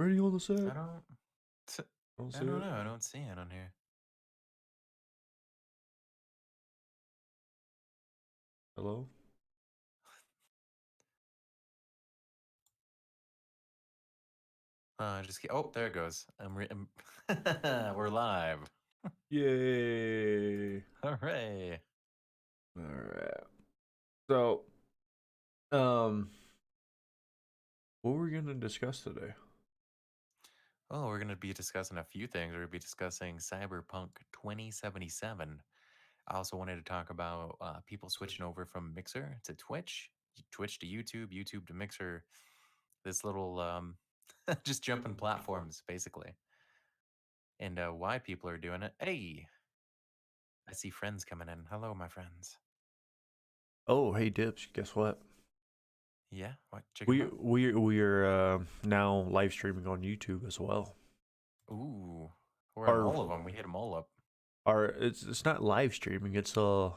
Ready on the set? I don't. Don't I see don't it. know. I don't see it on here. Hello? Oh, there it goes. We're live. Yay! Hooray! All right. So, um, what were we gonna discuss today? Well, we're going to be discussing a few things. We're going to be discussing Cyberpunk 2077. I also wanted to talk about people switching over from Mixer to Twitch, Twitch to YouTube, YouTube to Mixer. This little just jumping platforms, basically, and why people are doing it. Hey, I see friends coming in. Hello, my friends. Oh, hey, Dips. Guess what? Yeah, what chicken We butt? we we are now live streaming on YouTube as well. Ooh, we're on Our all of them. We hit them all up. our it's not live streaming. It's a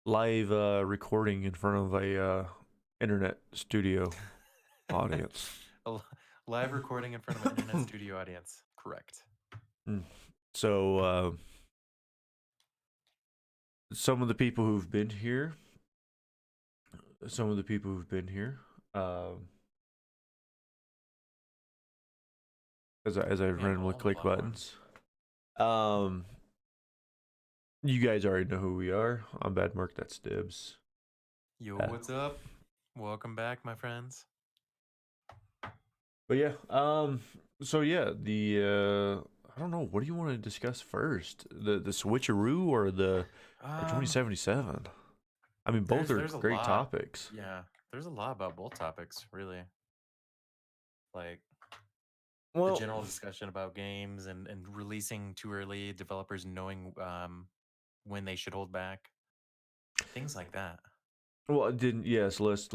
live recording in front of a internet studio audience. A live recording in front of an internet studio audience. Correct. Mm. So some of the people who've been here, um, as I Yeah, randomly all the click platforms. buttons, um, you guys already know who we are. I'm Bad Mark. That's Dibs. Yo, Uh, what's up? Welcome back, my friends. but yeah, so yeah, the I don't know. What do you want to discuss first? The switcheroo or Um, 2077? I mean, both are there's a great lot. topics. Yeah, there's a lot about both topics, really. Like the Well, general discussion about games and releasing too early, developers knowing when they should hold back, things like that. well, didn't yes. Let's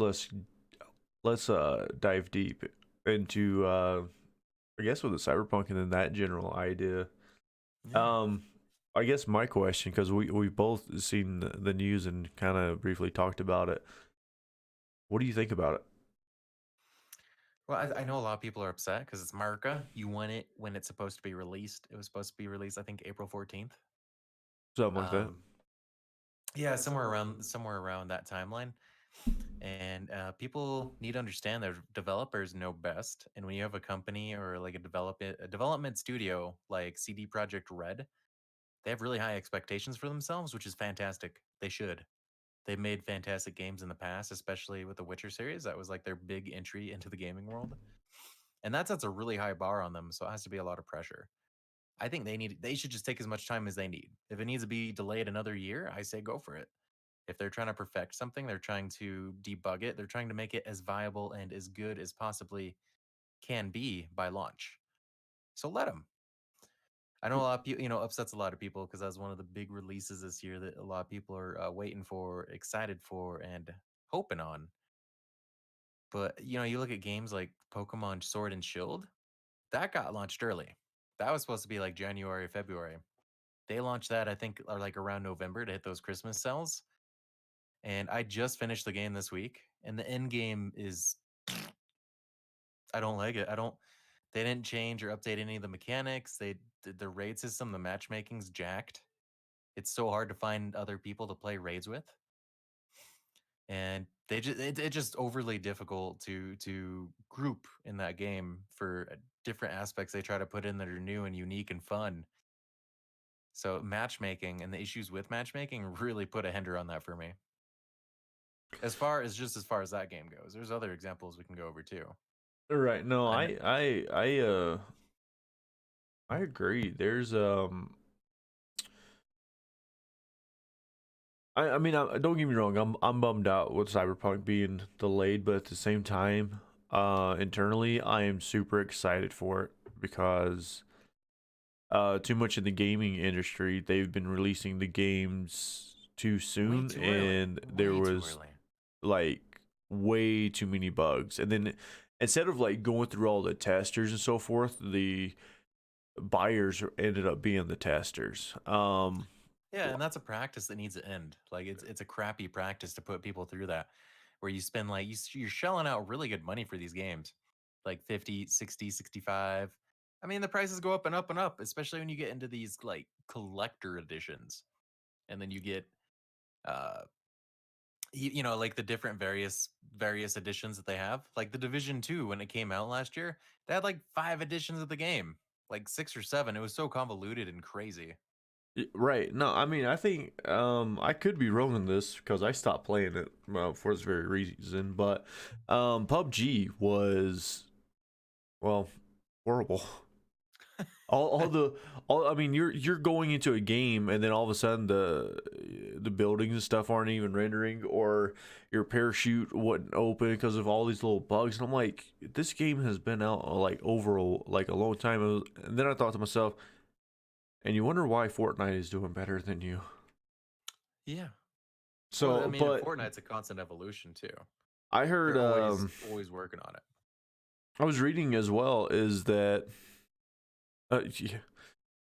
dive deep into I guess with the cyberpunk and then that general idea. Yeah. Um, I guess my question, because we both seen the news and kind of briefly talked about it. What do you think about it? Well, I know a lot of people are upset because it's America. You want it when it's supposed to be released. It was supposed to be released, I think, April 14th. Something like that. Um, yeah, somewhere around that timeline. And people need to understand that developers know best. And when you have a company or like a development studio like CD Projekt Red, they have really high expectations for themselves, which is fantastic. They should. They've made fantastic games in the past, especially with the Witcher series. That was like their big entry into the gaming world. And that sets a really high bar on them. So it has to be a lot of pressure. I think they should just take as much time as they need. If it needs to be delayed another year, I say go for it. If they're trying to perfect something, they're trying to debug it, they're trying to make it as viable and as good as possibly can be by launch. So let them. I know a lot of people, upsets a lot of people because that's one of the big releases this year that a lot of people are waiting for, excited for, and hoping on. But you look at games like Pokemon Sword and Shield, that got launched early. That was supposed to be like January, February. They launched that, I think, or like around November to hit those Christmas sales. And I just finished the game this week, and the end game is I don't like it. I don't. They didn't change or update any of the mechanics. The raid system, the matchmaking's jacked. It's so hard to find other people to play raids with, and it's just overly difficult to group in that game for different aspects they try to put in that are new and unique and fun. So matchmaking and the issues with matchmaking really put a hinder on that for me. As far as that game goes, there's other examples we can go over too. Right. No, I know. I agree. There's I mean, don't get me wrong. I'm bummed out with Cyberpunk being delayed, but at the same time, internally, I am super excited for it because too much in the gaming industry, they've been releasing the games too Way soon, too early. and there Way too was early. like way too many bugs. And then instead of like going through all the testers and so forth, the buyers ended up being the testers. Yeah, and that's a practice that needs to end. Like it's a crappy practice to put people through that, where you spend like you're shelling out really good money for these games, like 50, 60, 65. I mean, the prices go up and up and up, especially when you get into these like collector editions. And then you get uh like the different various editions that they have. Like the Division 2 when it came out last year, they had like 5 editions of the game. Like 6 or 7. It was so convoluted and crazy. Right. No, I mean, I think I could be wrong in this because I stopped playing it for this very reason. But PUBG was, well, horrible. All the all I mean, you're going into a game and then all of a sudden the buildings and stuff aren't even rendering, or your parachute wouldn't open because of all these little bugs. And I'm like, this game has been out like over like a long time. And then I thought to myself, and you wonder why Fortnite is doing better than you. Yeah. Well, I So, mean, but Fortnite's a constant evolution too. I heard, They're always working on it. I was reading as well, is that yeah,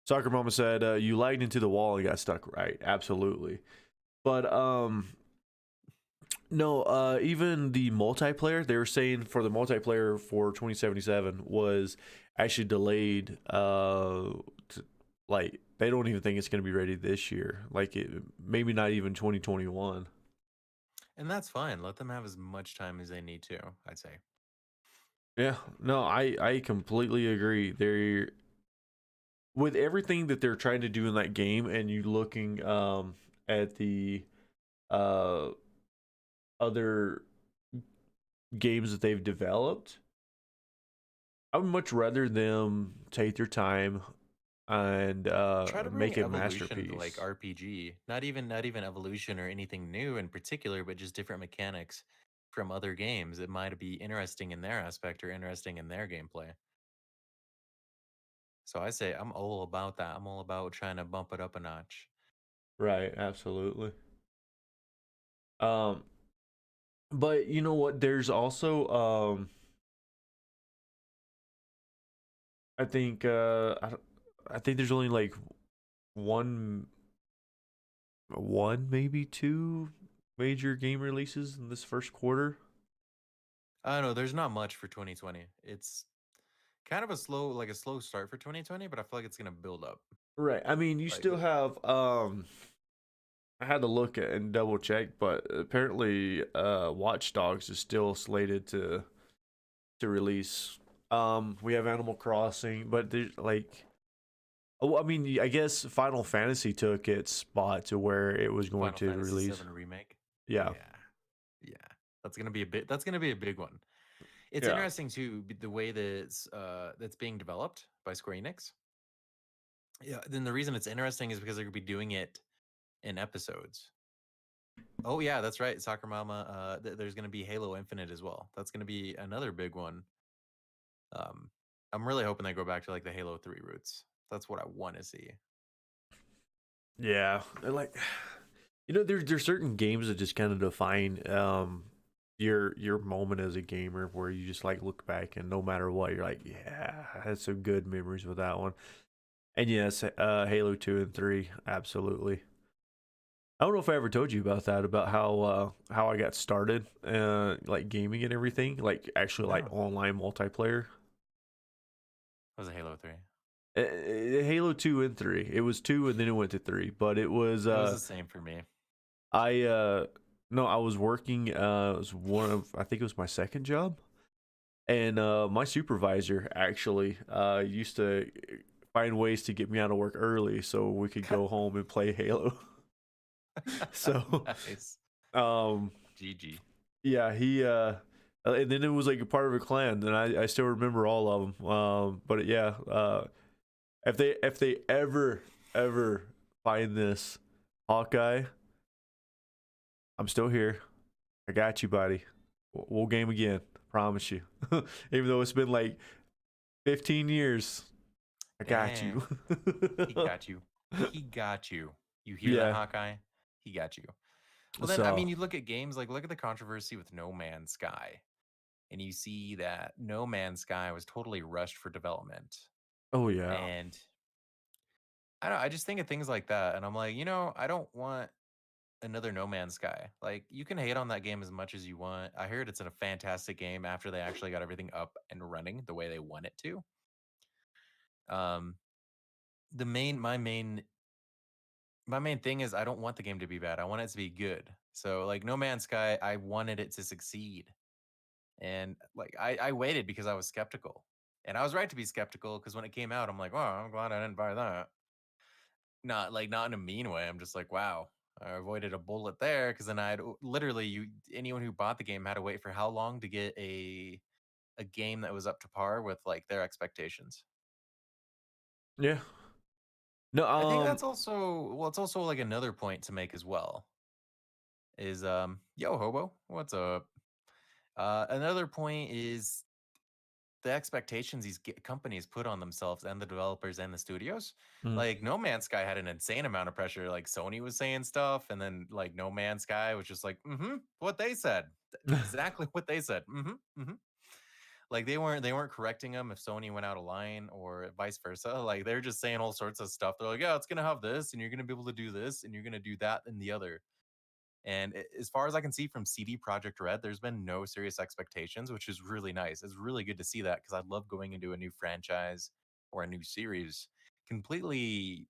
Soccer Mama said you lagged into the wall and got stuck. Right, absolutely. But no, even the multiplayer, they were saying for the multiplayer for 2077 was actually delayed. Like they don't even think it's going to be ready this year. Like maybe not even 2021. And that's fine. Let them have as much time as they need to, I'd say. Yeah, no, I completely agree. They're with everything that they're trying to do in that game, and you looking at the uh other games that they've developed. I would much rather them take their time and Try to bring make a evolution to like masterpiece. RPG. Not even evolution or anything new in particular, but just different mechanics from other games that might be interesting in their aspect or interesting in their gameplay. So I say I'm all about that. I'm all about trying to bump it up a notch. Right, absolutely. Um, but you know what? There's also I think I think there's only like one maybe two major game releases in this first quarter. I don't know. There's not much for 2020. It's kind of a slow start for 2020, but I feel like it's gonna build up. Right. I mean, you Like, still have I had to look at and double check, but apparently Watch Dogs is still slated to release. We have Animal Crossing, but there's like oh, I mean, I guess Final Fantasy took its spot to where it was going Final to Fantasy release. VII remake. Yeah. Yeah, yeah, that's gonna be a bit. That's gonna be a big one. It's Yeah. interesting too the way that's being developed by Square Enix. Yeah, then the reason it's interesting is because they're gonna be doing it in episodes. Oh yeah, that's right, Soccer Mama. There's gonna be Halo Infinite as well. That's gonna be another big one. Um, I'm really hoping they go back to like the Halo 3 roots. That's what I want to see. Yeah. Like you know, there's certain games that just kind of define your moment as a gamer where you just like look back and no matter what you're like, yeah, I had some good memories with that one. And yes, Halo 2 and 3, absolutely. I don't know if I ever told you about that, about how I got started like gaming and everything, like actually like No, online multiplayer. it was a Halo 3. Halo 2 and 3. It was 2 and then it went to 3, but it was It was the same for me. I no, I was working it was one of I think it was my second job. And my supervisor actually used to find ways to get me out of work early so we could go home and play Halo. So Nice. um GG. yeah, he and then it was like a part of a clan, and I still remember all of them. But yeah, if they ever find this Hawkeye, I'm still here. I got you, buddy. We'll game again. Promise you. Even though it's been like 15 years, I got Eh, you. he got you. He got you. You hear that, Yeah. Hawkeye? He got you. Well, then, I So, mean, you look at games like look at the controversy with No Man's Sky, and you see that No Man's Sky was totally rushed for development. oh yeah. And I just think of things like that, and I'm like, I don't want another No Man's Sky. Like, you can hate on that game as much as you want. I heard it's a fantastic game after they actually got everything up and running the way they want it to. Um, the main my main thing is I don't want the game to be bad. I want it to be good. So like No Man's Sky, I wanted it to succeed. And like I waited because I was skeptical. And I was right to be skeptical because when it came out, I'm like, oh, I'm glad I didn't buy that. Not in a mean way. I'm just like, wow, I avoided a bullet there because then I'd literally anyone who bought the game had to wait for how long to get a game that was up to par with like their expectations. Yeah. No. I think that's also it's also like another point to make as well. Is yo hobo, what's up? Another point is the expectations these companies put on themselves and the developers and the studios. Mm. Like No Man's Sky had an insane amount of pressure. Like Sony was saying stuff, and then like No Man's Sky was just like, what they said, exactly what they said. Like they weren't correcting them if Sony went out of line or vice versa. Like they're just saying all sorts of stuff. They're like, yeah, it's gonna have this, and you're gonna be able to do this, and you're gonna do that and the other. And as far as I can see from CD Projekt Red, there's been no serious expectations, which is really nice. It's really good to see that because I love going into a new franchise or a new series completely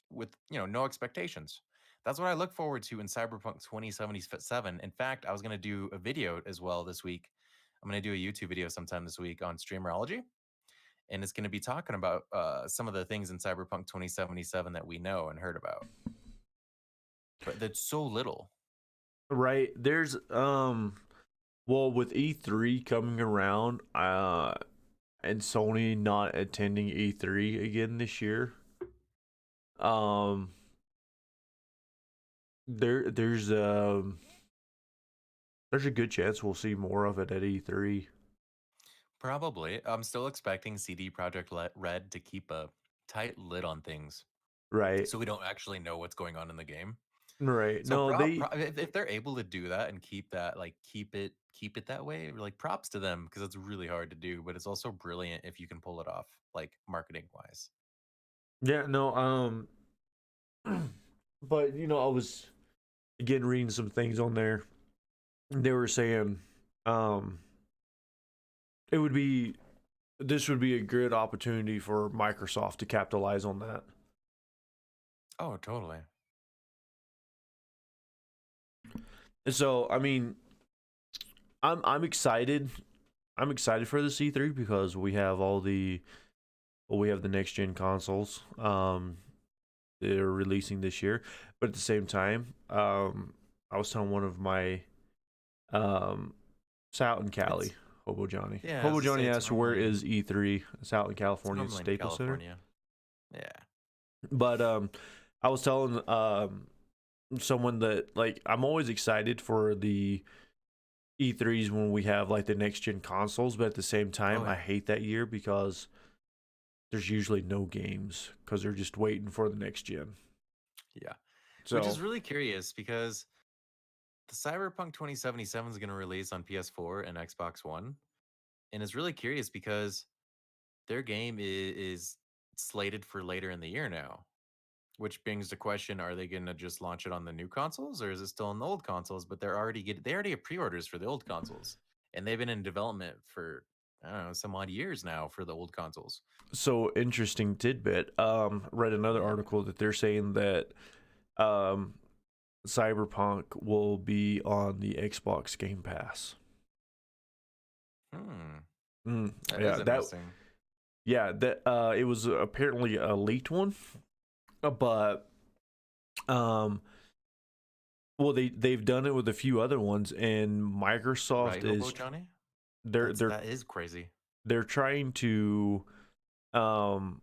with no expectations. That's what I look forward to in Cyberpunk 2077. In fact, I was going to do a video as well this week. I'm going to do a YouTube video sometime this week on Streamerology, and it's going to be talking about some of the things in Cyberpunk 2077 that we know and heard about, but that's so little. Right. There's well, with E3 coming around, and Sony not attending E3 again this year, um there's a good chance we'll see more of it at E3. Probably. I'm still expecting CD Projekt Red to keep a tight lid on things, Right. so we don't actually know what's going on in the game. Right. So No, they if they're able to do that and keep that, like keep it that way, like props to them because it's really hard to do, but it's also brilliant if you can pull it off, like marketing wise. yeah, no, but I was again reading some things on there. They were saying um it would be this would be a good opportunity for Microsoft to capitalize on that. Oh, totally. And so, I mean, I'm excited. I'm excited for the C3 because we have the next gen consoles they're releasing this year. But at the same time, I was telling one of my it's out in Cali, It's Hobo Johnny. yeah. I was Hobo gonna say Johnny it's asked where normally is E3? It's out in it's California, normally in Staples Center. California. Yeah. But I was telling someone that like I'm always excited for the E3s when we have like the next gen consoles, but at the same time, Oh I yeah. hate that year because there's usually no games because they're just waiting for the next gen. Yeah. Which So, is really curious because the Cyberpunk 2077 is going to release on PS4 and Xbox One. And it's really curious because their game is slated for later in the year now, which brings the question: are they going to just launch it on the new consoles, or is it still on the old consoles? But they already have pre-orders for the old consoles, and they've been in development for I don't know some odd years now for the old consoles. so interesting tidbit. Read another Yeah. article that they're saying that um, Cyberpunk will be on the Xbox Game Pass. Hmm. Mm, That is yeah, interesting. that it was apparently a leaked one, but um, well, they've done it with a few other ones, and Right, Microsoft Hobo is Johnny? they're they're That is crazy. they're trying to um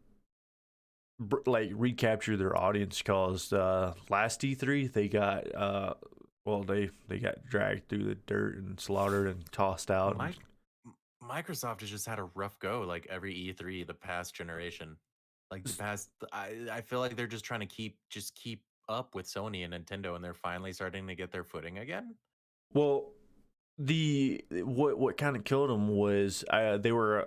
like recapture their audience because last E3 they got well they got dragged through the dirt and slaughtered and tossed out and Microsoft has just had a rough go like every E3 the past generation. Like the past I feel like they're just trying to keep up with Sony and Nintendo and they're finally starting to get their footing again. well the what kind of killed them was they were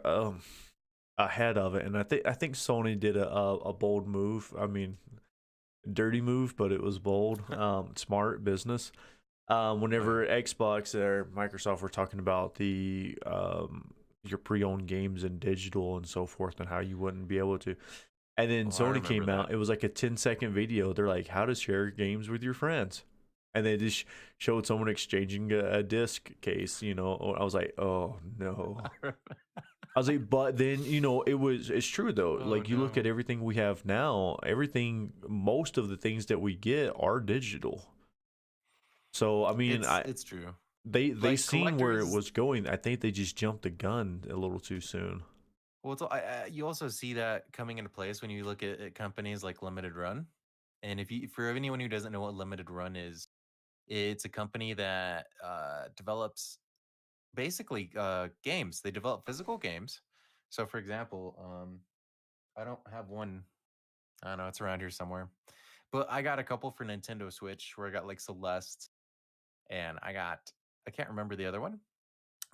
ahead of it, and I think Sony did a bold move. I mean, dirty move, but it was bold, smart business. Oh yeah. Whenever Xbox or Microsoft were talking about the your pre-owned games and digital and so forth, and how you wouldn't be able to. And then Oh, I Sony remember came that. out. It was like a 10-second video. They're like, how to share games with your friends. And they just showed someone exchanging a disc case. I was like, oh no. I was like, but then it's true though. Oh Like you look at no. everything we have now, most of the things that we get are digital. So I mean, It's true. they Like seen where it collectors. was going. I think they just jumped the gun a little too soon. Well, you also see that coming into place when you look at companies like Limited Run. And if you, for anyone who doesn't know what Limited Run is, it's a company that develops basically games. They develop physical games. So, for example, I don't have one. I don't know, it's around here somewhere. But I got a couple for Nintendo Switch where I got like Celeste and I can't remember the other one.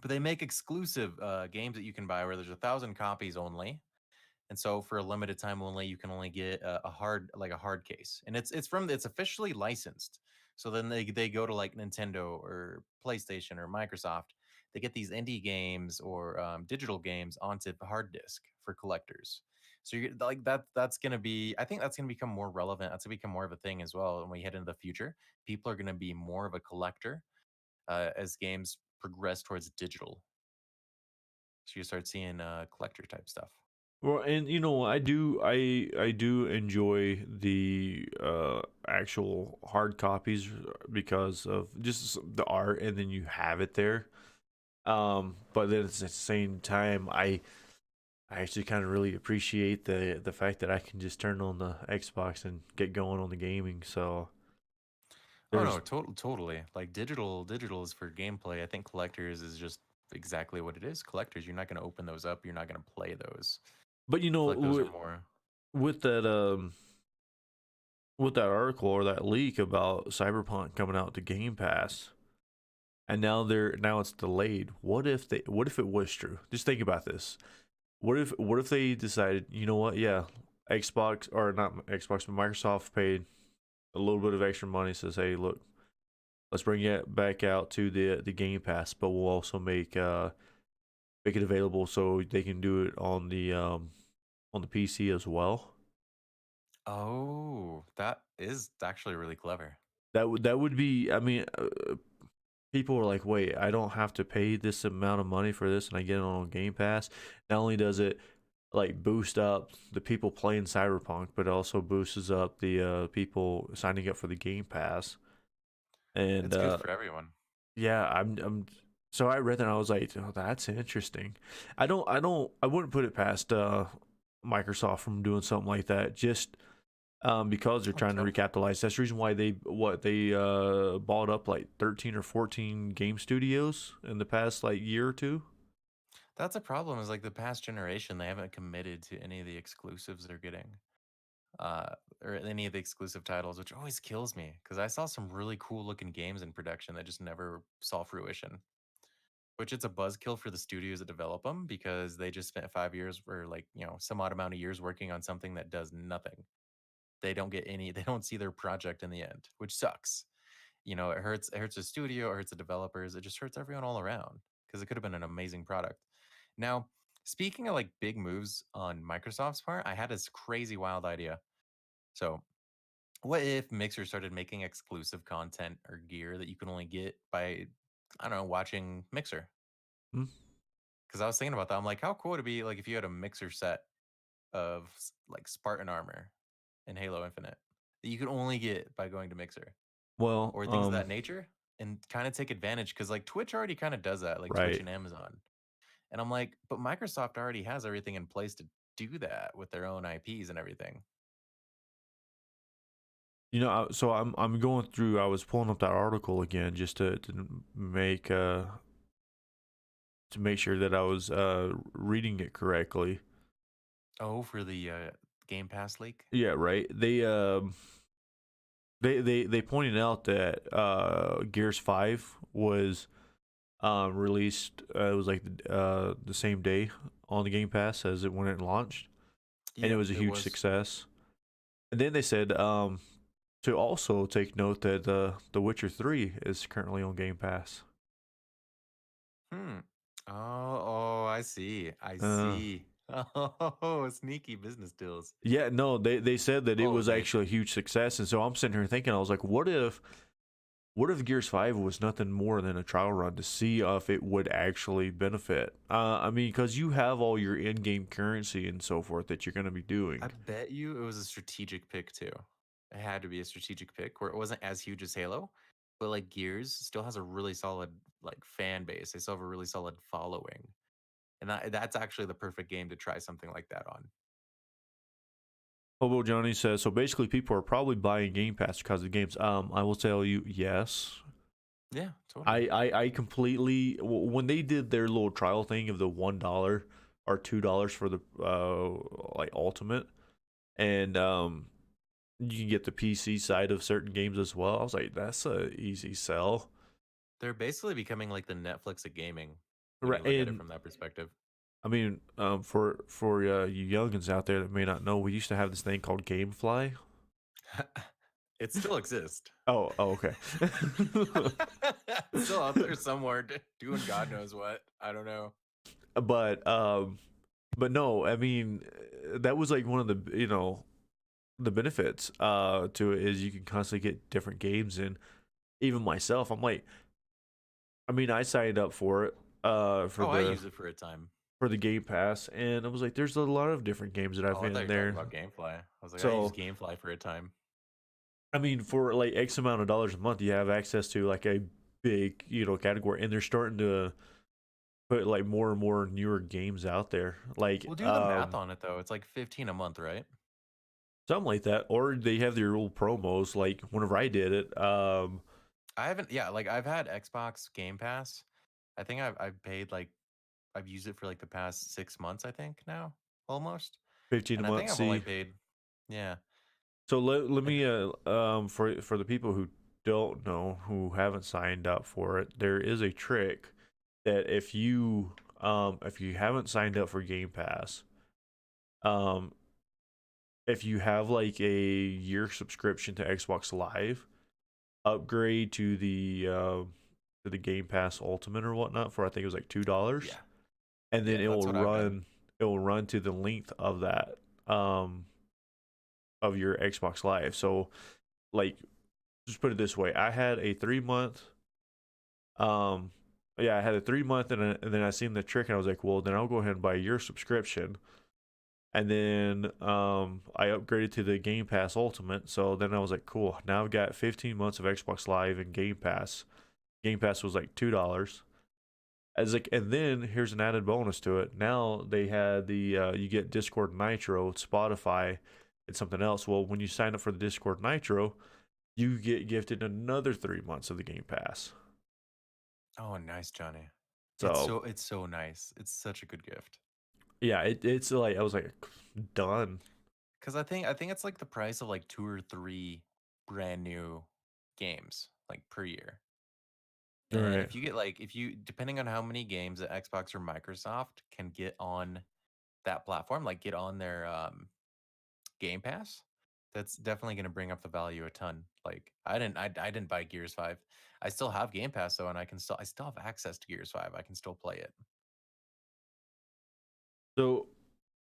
But they make exclusive games that you can buy where there's 1,000 copies only. And so for a limited time only, you can only get a hard case, and it's officially licensed. So then they go to like Nintendo or PlayStation or Microsoft. They get these indie games or digital games onto the hard disk for collectors. So you're like that. That's gonna be. I think that's gonna become more relevant. That's gonna become more of a thing as well. When we head into the future, people are gonna be more of a collector as games progress towards digital. So you start seeing collector type stuff. Well, and I do enjoy the actual hard copies because of just the art, and then you have it there. But then at the same time, I actually kind of really appreciate the fact that I can just turn on the Xbox and get going on the gaming. So Oh no, there's, totally. Like digital is for gameplay. I think collectors is just exactly what it is. Collectors, you're not going to open those up. You're not going to play those. but I feel like those are more. with that with that article or that leak about Cyberpunk coming out to Game Pass, and now it's delayed. What if it was true? Just think about this. What if they decided, you know what? Yeah, Xbox, or not Xbox, but Microsoft paid a little bit of extra money. Says, hey, look, let's bring it back out to the Game Pass, but we'll also make it available so they can do it on the PC as well. Oh, that is actually really clever. That would be. I mean, people are like, wait, I don't have to pay this amount of money for this, and I get it on Game Pass. Not only does it like boost up the people playing Cyberpunk, but it also boosts up the people signing up for the Game Pass. And It's good for everyone. yeah, I'm. So I read that and I was like, oh, that's interesting. I wouldn't put it past Microsoft from doing something like that. Just because they're Oh, trying to recapitalize. That's the reason why they bought up like 13 or 14 game studios in the past like year or two. That's a problem. Is like the past generation, they haven't committed to any of the exclusives they're getting, uh, or any of the exclusive titles, which always kills me because I saw some really cool looking games in production that just never saw fruition. Which it's a buzzkill for the studios that develop them because they just spent 5 years or like, some odd amount of years working on something that does nothing. They don't get any, they don't see their project in the end, which sucks. It hurts the studio, it hurts the developers, it just hurts everyone all around because it could have been an amazing product. Now, speaking of like big moves on Microsoft's part, I had this crazy wild idea. So, what if Mixer started making exclusive content or gear that you can only get by, I don't know, watching Mixer? Hmm? Because I was thinking about that. I'm like, how cool would it be like if you had a mixer set of like Spartan armor in Halo Infinite that you could only get by going to Mixer Well, or things of that nature, and kind of take advantage because like Twitch already kind of does that, like Twitch right. and Amazon. And I'm like, but Microsoft already has everything in place to do that with their own IPs and everything. So I'm going through. I was pulling up that article again just to make sure that I was reading it correctly. Oh, for the Game Pass leak? Yeah, right. They pointed out that Gears 5 was released. It was like the same day on the Game Pass as it when it launched, and it Yep, was a it huge was. success. And then they said To also take note that The Witcher 3 is currently on Game Pass. Hmm. Oh, I see. I Uh, see. Oh, sneaky business deals. yeah, no, they said that it Well was made. actually a huge success, and so I'm sitting here thinking, I was like, what if Gears 5 was nothing more than a trial run to see if it would actually benefit? I mean, because you have all your in-game currency and so forth that you're going to be I doing. bet you it was a strategic pick too. It had to be a strategic pick where it wasn't as huge as Halo, but like Gears still has a really solid like fan base. They still have a really solid following. And that's actually the perfect game to try something like that on. Hobo Johnny says, so basically people are probably buying Game Pass because of the games. I will tell you, yes. Yeah, totally. I completely, when they did their little trial thing of the $1 or $2 for the like ultimate, and you can get the PC side of certain games as well. I was like, that's a easy sell. They're basically becoming like the Netflix of gaming when Right, you look at it and from that perspective. I mean, for you youngins out there that may not know, we used to have this thing called GameFly. It still exists. Oh, okay. It's still out there somewhere doing God knows what. I don't know. but um, but no, I mean, that was like one of the the benefits to it is you can constantly get different games. And even myself, I'm like, I mean, I signed up for it Oh, I use it for a time. for the Game Pass, and I was like, there's a lot of different games that I've Oh, I thought you in were talking there. about GameFly. I was like, I use So GameFly for a time. I mean, for like X amount of dollars a month, you have access to like a big category, and they're starting to put like more and more newer games out there, like We'll do the math on it though. It's like 15 a month, right? something like that, or they have their old promos. Like whenever I did it, I haven't, yeah, like I've had Xbox Game Pass. I think I've paid like I've used it for like the past 6 months, I think now, almost. 15 a And I month. think I've only See, paid, yeah. so let I d- me for the people who don't know, who haven't signed up for it, there is a trick that if you haven't signed up for Game Pass, um if you have like a year subscription to Xbox Live, upgrade to the Game Pass Ultimate or whatnot for, I think it was like $2, yeah, and then yeah, that's what I've done. it will run to the length of that um of your Xbox Live. So like, just put it this way, I had a 3 month um yeah, I had a 3 month, and then I seen the trick, and I was like, well, then I'll go ahead and buy your subscription. And then I upgraded to the Game Pass Ultimate. So then I was like, cool. Now I've got 15 months of Xbox Live and Game Pass. Game Pass was like $2. As like, and then here's an added bonus to it. Now they had the you get Discord Nitro, Spotify, and something else. Well, when you sign up for the Discord Nitro, you get gifted another 3 months of the Game Pass. Oh, nice, Johnny. So It's so nice. It's such a good gift. yeah, it's like, I was like, done. Because I think it's like the price of like two or three brand new games like per year. All And right. if you get like if you depending on how many games that Xbox or Microsoft can get on that platform, like get on their Game Pass, that's definitely going to bring up the value a ton. Like I didn't buy Gears 5. I still have Game Pass though, and I still have access to Gears 5. I can still play it. So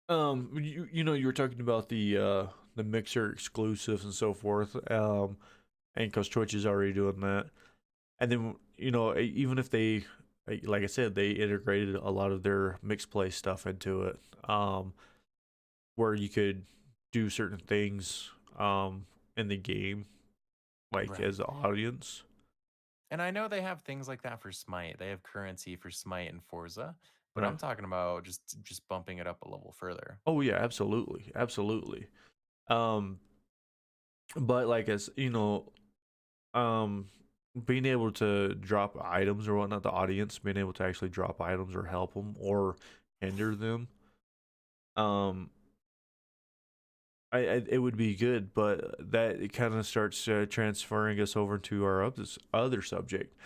you were talking about the Mixer exclusives and so forth, and because Twitch is already doing that, and then even if they, like I said, they integrated a lot of their mixed play stuff into it, where you could do certain things in the game, like Right. as the audience. And I know they have things like that for Smite. They have currency for Smite and Forza, but Right. I'm talking about just bumping it up a level further. Oh yeah, absolutely, absolutely. Um, but like, as um being able to drop items or whatnot, the audience being able to actually drop items or help them or hinder them, um it would be good. But that, it kind of starts transferring us over to our other subject,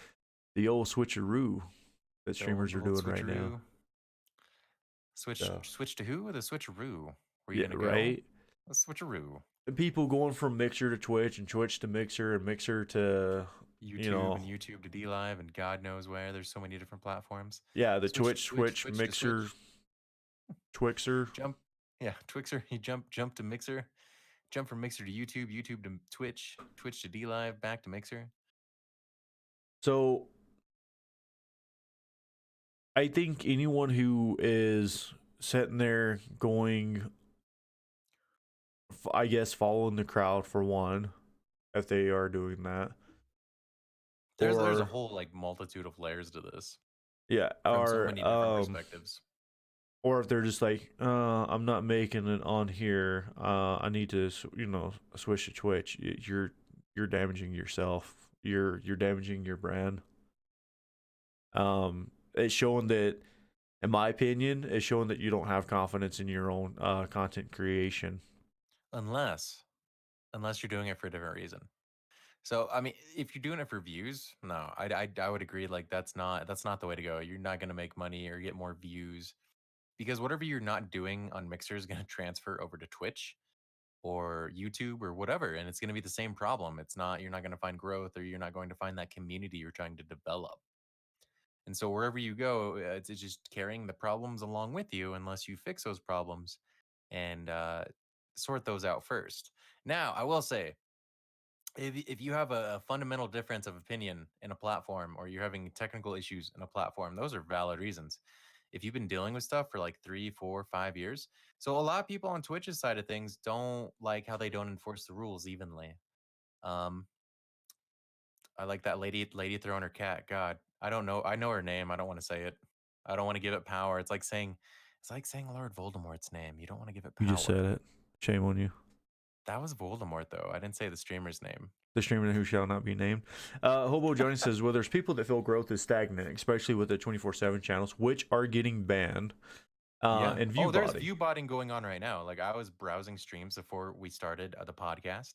the old switcheroo that streamers The are old doing right now. switcheroo. So Switch to who? The switcheroo. Where you yeah, gonna go? right. The switcheroo. people going from Mixer to Twitch and Twitch to Mixer and Mixer to, you YouTube know, and YouTube to D Live and God knows where. There's so many different platforms. yeah, the Switch to Twitch, Twitch, Twitch, Twitch to Switch. Mixer, Twixer. Jump, yeah, Twixer. You jump to Mixer. Jump from Mixer to YouTube, YouTube to Twitch, Twitch to D Live, back to Mixer. So I think anyone who is sitting there going, I guess, following the crowd for one, if they are doing that, There's a or whole like multitude of layers to this yeah, from so many different perspectives. or if they're just like, I'm not making it on here. I need to, switch to Twitch. You're damaging yourself. You're damaging your brand. It's showing that, in my opinion, it's showing that you don't have confidence in your own content creation. Unless you're doing it for a different reason. So I mean, if you're doing it for views, no, I would agree. Like that's not the way to go. You're not going to make money or get more views because whatever you're not doing on Mixer is going to transfer over to Twitch or YouTube or whatever, and it's going to be the same problem. It's not You're not going to find growth or you're not going to find that community you're trying to develop. And so wherever you go, it's just carrying the problems along with you unless you fix those problems and sort those out first. Now, I will say, if you have a fundamental difference of opinion in a platform or you're having technical issues in a platform, those are valid reasons. If you've been dealing with stuff for like 3, 4, 5 years, so a lot of people on Twitch's side of things don't like how they don't enforce the rules evenly. Um, I like that lady throwing her cat. God, I don't know. I know her name. I don't want to say it. I don't want to give it power. It's like saying Lord Voldemort's name. You don't want to give it You just said power. it. Shame on you. That was Voldemort though. I didn't say the streamer's name. The streamer who shall not be named. Hobo Johnny says, well, there's people that feel growth is stagnant, especially with the 24/7 channels, which are getting banned. Yeah. And view Oh, there's botting. view botting going on right now. Like I was browsing streams before we started the podcast.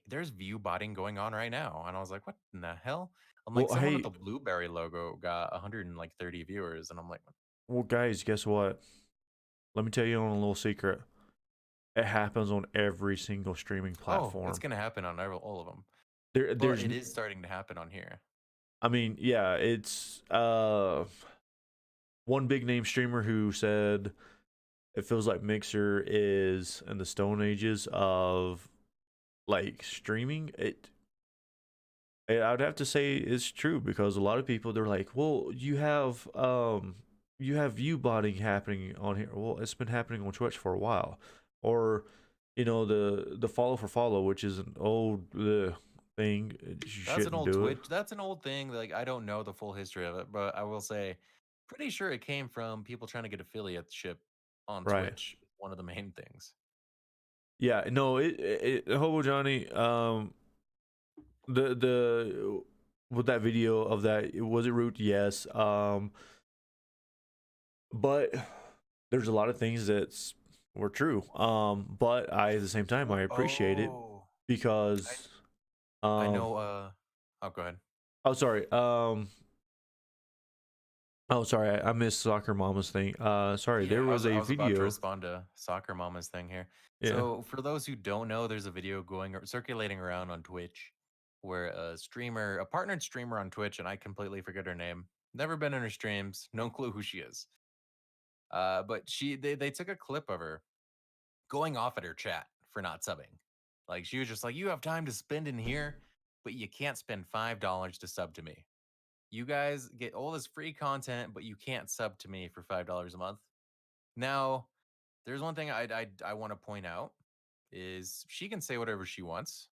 There's view botting going on right now, and I was like, "What in the hell?" I'm like, Well, "Someone with hey, the blueberry logo got 130 viewers," and I'm like, well, guys, guess what? Let me tell you on a little secret. It happens on every single streaming "Oh, it's platform. gonna happen on all of them," but There's, it is starting to happen on here. I mean, yeah, it's one big name streamer who said it feels like Mixer is in the stone ages of like streaming. I'd have to say it's true because a lot of people they're like, well, you have view botting happening on here. Well, it's been happening on Twitch for a while, or the follow for follow, which is an old thing. You That's an shouldn't old do it. Twitch. That's an old thing. Like I don't know the full history of it, but I will say, pretty sure it came from people trying to get affiliateship on Right. Twitch. One of the main things. Yeah. No. Hobo Johnny. The with that video of that, was it root? Yes. But there's a lot of things that were true. But I at the same time I appreciate it Oh, I because I um know. Oh, go ahead. oh sorry oh sorry I missed Soccer Mama's thing. Sorry, Yeah, there was a I was about to video. respond to Soccer Mama's thing here. Yeah. So, for those who don't know, there's a video circulating around on Twitch where a partnered streamer on Twitch, and I completely forget her name. Never been in her streams, no clue who she is. But they took a clip of her going off at her chat for not subbing. Like she was just like, "You have time to spend in here, but you can't spend $5 to sub to me. You guys get all this free content, but you can't sub to me for $5 a month." Now, there's one thing I want to point out is she can say whatever she wants.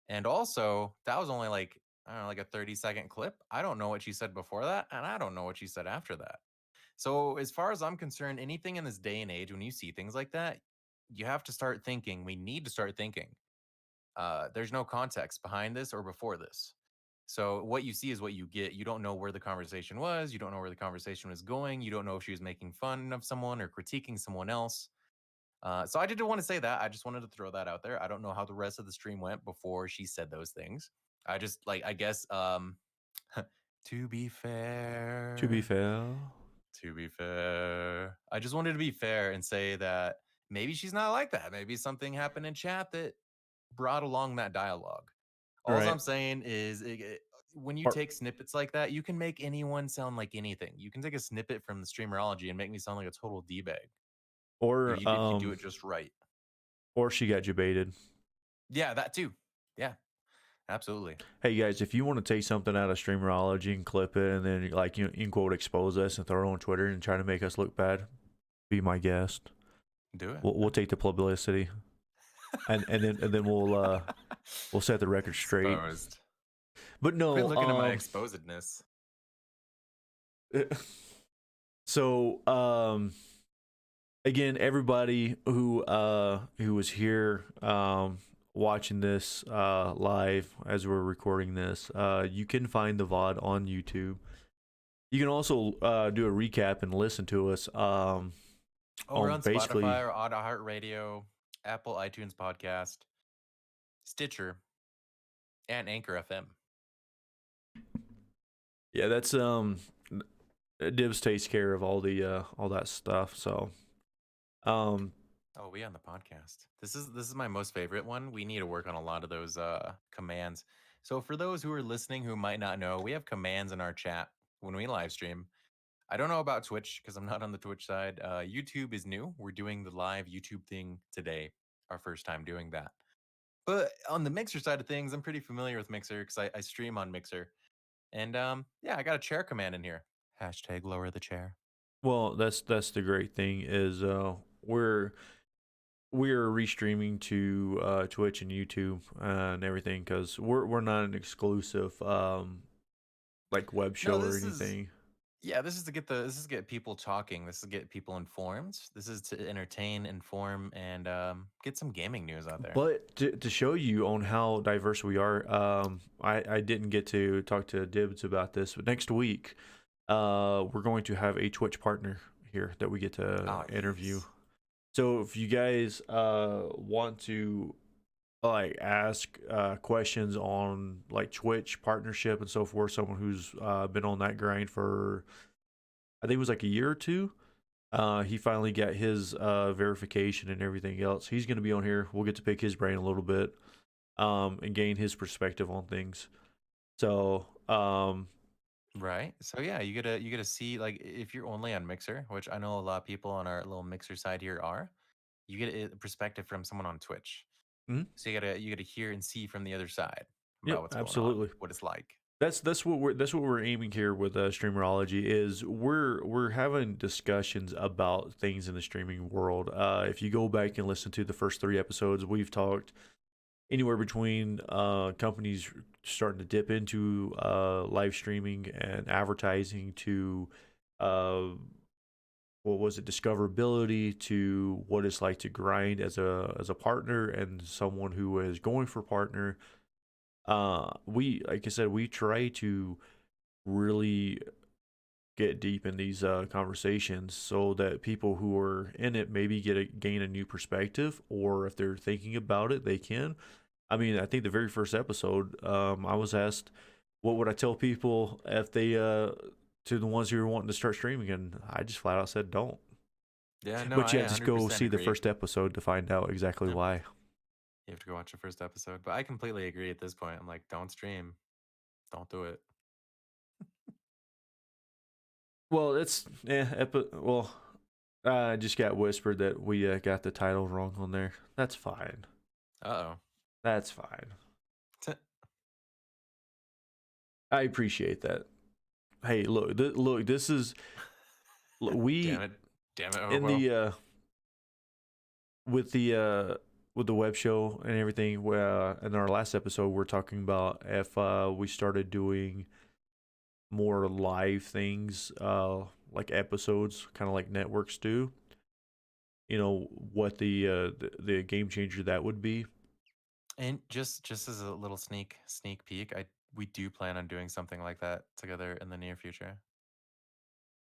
And also, that was only like I don't know, like a 30-second clip. I don't know what she said before that, and I don't know what she said after that. So, as far as I'm concerned, anything in this day and age, when you see things like that, you have to start thinking. We need to start thinking. There's no context behind this or before this. So what you see is what you get. You don't know where the conversation was. You don't know where the conversation was going. You don't know if she was making fun of someone or critiquing someone else. So I didn't want to say that. I just wanted to throw that out there. I don't know how the rest of the stream went before she said those things. I just like, I guess, to be To be fair, fair. I just wanted to be fair and say that maybe she's not like that. Maybe something happened in chat that brought along that dialogue. All Right. I'm saying is when you Or take snippets like that, you can make anyone sound like anything. You can take a snippet from the Streamerology and make me sound like a total D-bag or if you do it just right. or she got you baited. Yeah, that too. Yeah, absolutely. Hey guys, if you want to take something out of Streamerology and clip it, and then like you can quote expose us and throw it on Twitter and try to make us look bad, be my guest. Do it. We'll take the publicity, and then we'll set the record straight. Exposed. But Quit no, looking at my exposedness. so again, everybody who was here watching this live as we're recording this, you can find the VOD on YouTube. You can also do a recap and listen to us Over on basically Spotify or iHeartRadio, Apple iTunes Podcast, Stitcher, and AnchorFM. yeah, that's Dibs takes care of all that stuff. So we on the podcast. This is my most favorite one. We need to work on a lot of those commands. So for those who are listening who might not know, we have commands in our chat when we live stream. I don't know about Twitch because I'm not on the Twitch side. YouTube is new. We're doing the live YouTube thing today. Our first time doing that. But on the Mixer side of things, I'm pretty familiar with Mixer because I stream on Mixer. And yeah, I got a chair command in here. Hashtag lower the chair. well, that's the great thing is we're restreaming to Twitch and YouTube and everything because we're not an exclusive like web show or anything. This is to get people talking. This is to get people informed. This is to entertain, inform, and get some gaming news out there. But to show you on how diverse we are, I didn't get to talk to Dibs about this, but next week we're going to have a Twitch partner here that we get to interview. Yes. So if you guys want to like ask questions on like Twitch partnership and so forth, someone who's been on that grind for I think it was like a year or two. He finally got his verification and everything else. He's going to be on here. We'll get to pick his brain a little bit and gain his perspective on things. So right. So yeah, you get to see, like, if you're only on Mixer, which I know a lot of people on our little Mixer side here are, you get a perspective from someone on Twitch. mm-hmm. So you gotta hear and see from the other side about Yep, what's absolutely. going on, what it's like. That's what we're aiming here with Streamerology is we're having discussions about things in the streaming world. If you go back and listen to the first 3 episodes, we've talked anywhere between companies starting to dip into live streaming and advertising to what was it, discoverability, to what it's like to grind as a partner and someone who is going for partner. We, like I said, we try to really get deep in these conversations so that people who are in it maybe gain a new perspective, or if they're thinking about it, they can. I mean, I think the very first episode, I was asked, what would I tell people if they to the ones who are wanting to start streaming, and I just flat out said don't. Yeah, no, But I yeah, just go 100% see the agree. first episode to find out exactly Yep. why. You have to go watch the first episode. But I completely agree at this point. I'm like, don't stream. Don't do it. Well, it's I just got whispered that we got the title wrong on there. That's fine. Uh-oh. That's fine. I appreciate that. Hey, look, this is we Damn it, in the with the web show and everything. In our last episode, we're talking about if we started doing more live things, like episodes, kind of like networks do. You know what the game changer that would be. And just as a little sneak peek, we do plan on doing something like that together in the near future.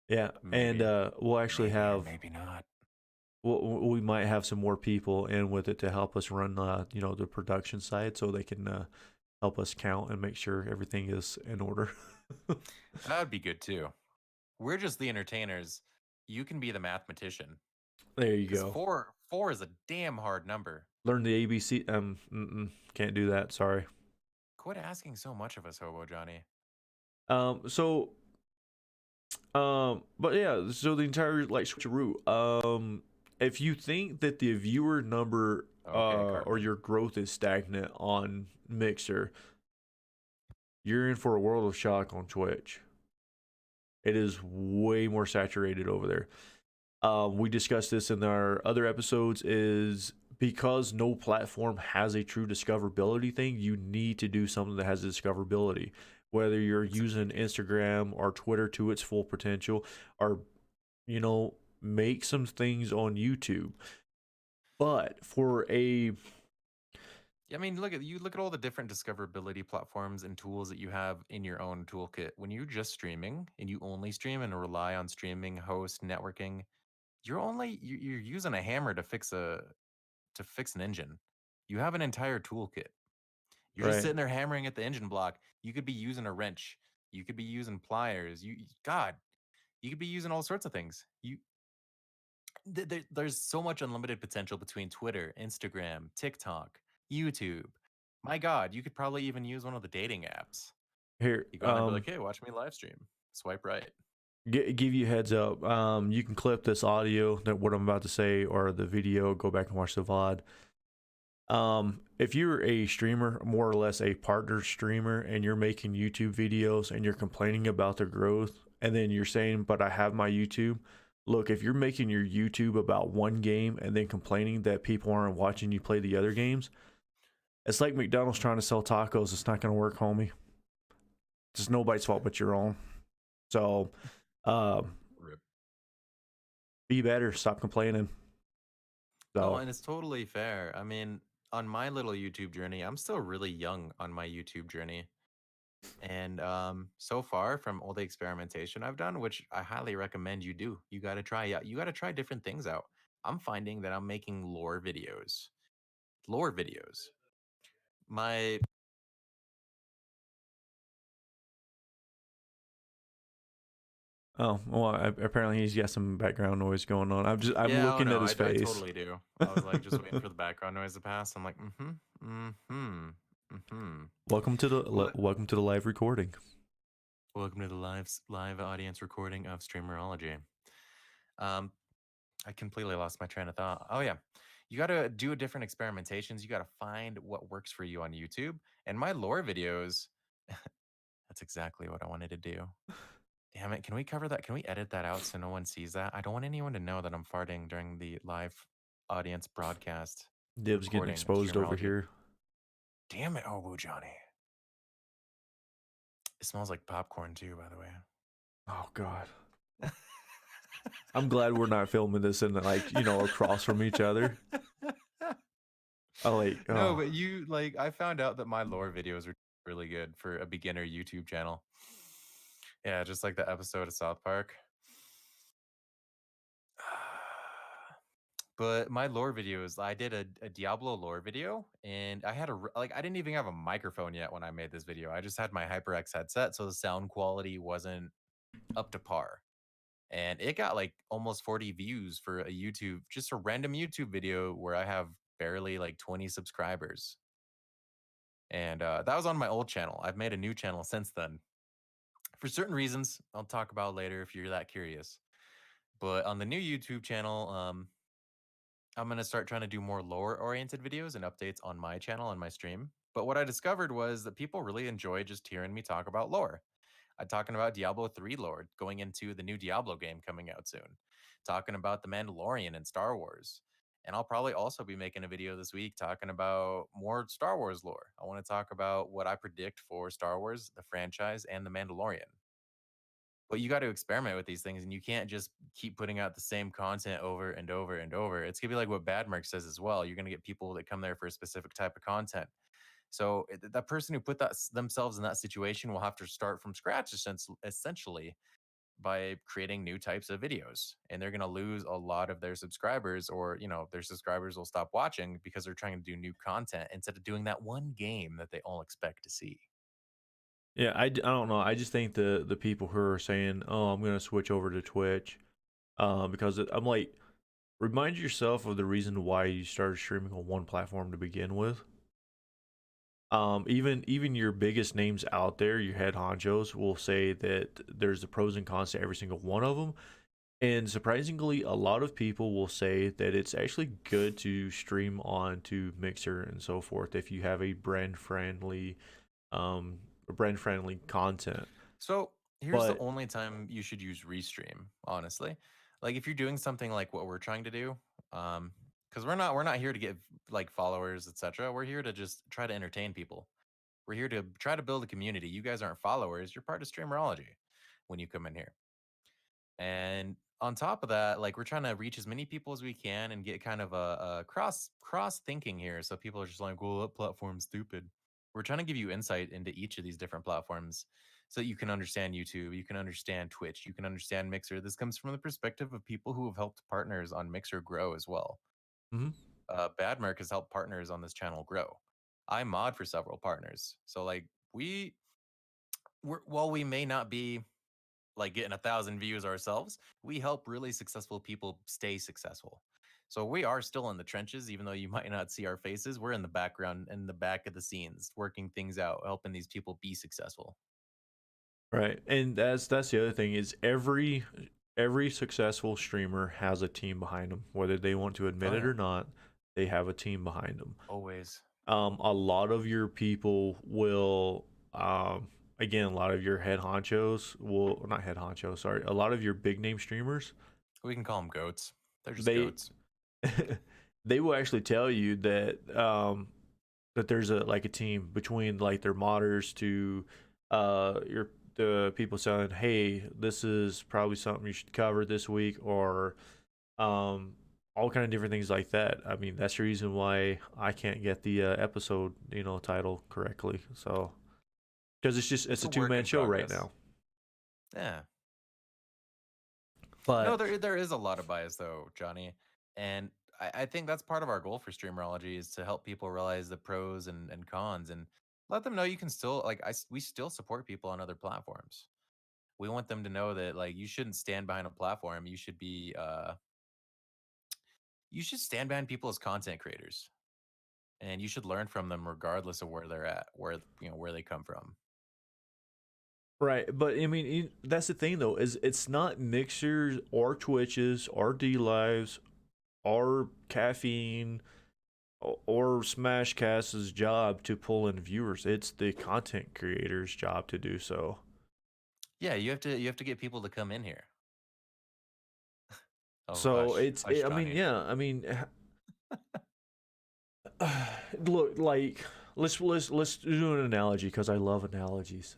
Yeah, Maybe. and we'll actually have maybe not. we might have some more people in with it to help us run the production side, so they can help us count and make sure everything is in order. That would be good too. We're just the entertainers. You can be the mathematician. There you go. 4 is a damn hard number. Learn the ABC. Can't do that. Sorry. Quit asking so much of us, Hobo Johnny. So but yeah, so the entire like switcheroo. If you think that the viewer number Okay, or Cartman. your growth is stagnant on Mixer, you're in for a world of shock on Twitch. It is way more saturated over there. We discussed this in our other episodes. Is because no platform has a true discoverability thing, you need to do something that has a discoverability. Whether you're using Instagram or Twitter to its full potential, or make some things on YouTube. But for a I mean, look at all the different discoverability platforms and tools that you have in your own toolkit. When you're just streaming and you only stream and rely on streaming, host, networking, you're using a hammer to fix an engine. You have an entire toolkit. You're just right sitting there hammering at the engine block. You could be using a wrench. You could be using pliers. God, you could be using all sorts of things. There's so much unlimited potential between Twitter, Instagram, TikTok, YouTube. My God, you could probably even use one of the dating apps. here, You go on there and be like, hey, watch me live stream. Swipe right. give you a heads up. You can clip this audio that what I'm about to say or the video. Go back and watch the VOD. If you're a streamer, more or less a partner streamer, and you're making YouTube videos and you're complaining about the growth, and then you're saying, but I have my YouTube. Look, if you're making your YouTube about one game and then complaining that people aren't watching you play the other games, it's like McDonald's trying to sell tacos. It's not going to work, homie. It's nobody's fault but your own. So, Rip. be better. Stop complaining. No, So, and it's totally fair. I mean, on my little YouTube journey, I'm still really young on my YouTube journey. And so far from all the experimentation I've done, which I highly recommend you do, you got to try out. You got to try different things out. I'm finding that I'm making lore videos. Lore videos. My oh well, apparently he's got some background noise going on. I'm Yeah, oh looking no, at his I face. totally do. I was like just waiting for the background noise to pass. I'm like, Welcome to Well, welcome to the live recording. welcome to the live audience recording of Streamerology. Um, I completely lost my train of thought. Oh yeah, you got to do different experimentations. You got to find what works for you on YouTube. And my lore videos, that's exactly what I wanted to do. Damn it! Can we cover that? Can we edit that out so no one sees that? I don't want anyone to know that I'm farting during the live audience broadcast Dibs getting recording of exposed over Streamerology. here. Damn it, Obu Johnny. It smells like popcorn too, by the way. Oh God. I'm glad we're not filming this in across from each other. No, but I found out that my lore videos are really good for a beginner YouTube channel. Yeah, just like the episode of South Park. But my lore videos, I did a Diablo lore video, and I had I didn't even have a microphone yet when I made this video. I just had my HyperX headset, so the sound quality wasn't up to par. And it got like almost 40 views for just a random YouTube video where I have barely like 20 subscribers. And that was on my old channel. I've made a new channel since then for certain reasons I'll talk about later if you're that curious. But on the new YouTube channel, I'm going to start trying to do more lore oriented videos and updates on my channel and my stream. But what I discovered was that people really enjoy just hearing me talk about lore. I'm talking about Diablo 3 lore going into the new Diablo game coming out soon, talking about The Mandalorian and Star Wars. And I'll probably also be making a video this week talking about more Star Wars lore. I want to talk about what I predict for Star Wars, the franchise, and The Mandalorian. But you got to experiment with these things, and you can't just keep putting out the same content over and over and over. It's gonna be like what Badmerk says as well. You're gonna get people that come there for a specific type of content. So that person who put themselves in that situation will have to start from scratch, essentially, by creating new types of videos, and they're gonna lose a lot of their subscribers, or their subscribers will stop watching because they're trying to do new content instead of doing that one game that they all expect to see. Yeah, I don't know. I just think the people who are saying, "Oh, I'm gonna switch over to Twitch," because I'm like, remind yourself of the reason why you started streaming on one platform to begin with. Even your biggest names out there, your head honchos, will say that there's the pros and cons to every single one of them. And surprisingly, a lot of people will say that it's actually good to stream on to Mixer and so forth if you have a um, brand friendly content. So here's the But only time you should use Restream, honestly. Like if you're doing something like what we're trying to do, because we're not here to get like followers, etc. We're here to just try to entertain people. We're here to try to build a community. You guys aren't followers. You're part of Streamerology when you come in here. And on top of that, like we're trying to reach as many people as we can and get kind of a cross thinking here. So people are just like, well, that platform's stupid. We're trying to give you insight into each of these different platforms so that you can understand YouTube, you can understand Twitch, you can understand Mixer. This comes from the perspective of people who have helped partners on Mixer grow as well. mhm. Badmerk has helped partners on this channel grow. I mod for several partners. So like while we may not be like getting 1,000 views ourselves, we help really successful people stay successful. So we are still in the trenches, even though you might not see our faces. We're in the background, in the back of the scenes, working things out, helping these people be successful. Right, and that's the other thing is every successful streamer has a team behind them, whether they want to admit Oh it yeah, or not. They have a team behind them. always. A lot of your people will, again, a lot of your head honchos will, not head honchos, sorry, a lot of your big name streamers, We can call them goats. They're just they goats. they will actually tell you that there's a like a team between like their modders to your the people saying, hey, this is probably something you should cover this week, or all kind of different things like that. I mean, that's the reason why I can't get the episode title correctly. So because it's It's a a two work man in show right progress. now. Yeah. No, But there is a lot of bias though, Johnny, and I think that's part of our goal for Streamerology is to help people realize the pros and cons and let them know you can still like we still support people on other platforms. We want them to know that like you shouldn't stand behind a platform. You should stand behind people as content creators, and you should learn from them regardless of where they're at, where they come from. right, but I mean that's the thing though is it's not mixers or Twitches or D lives or caffeine or Smashcast's job to pull in viewers. It's the content creator's job to do so. Yeah, you have to get people to come in here. Oh, So hush, it's hush, I mean Johnny. yeah, I mean look like let's do an analogy because I love analogies.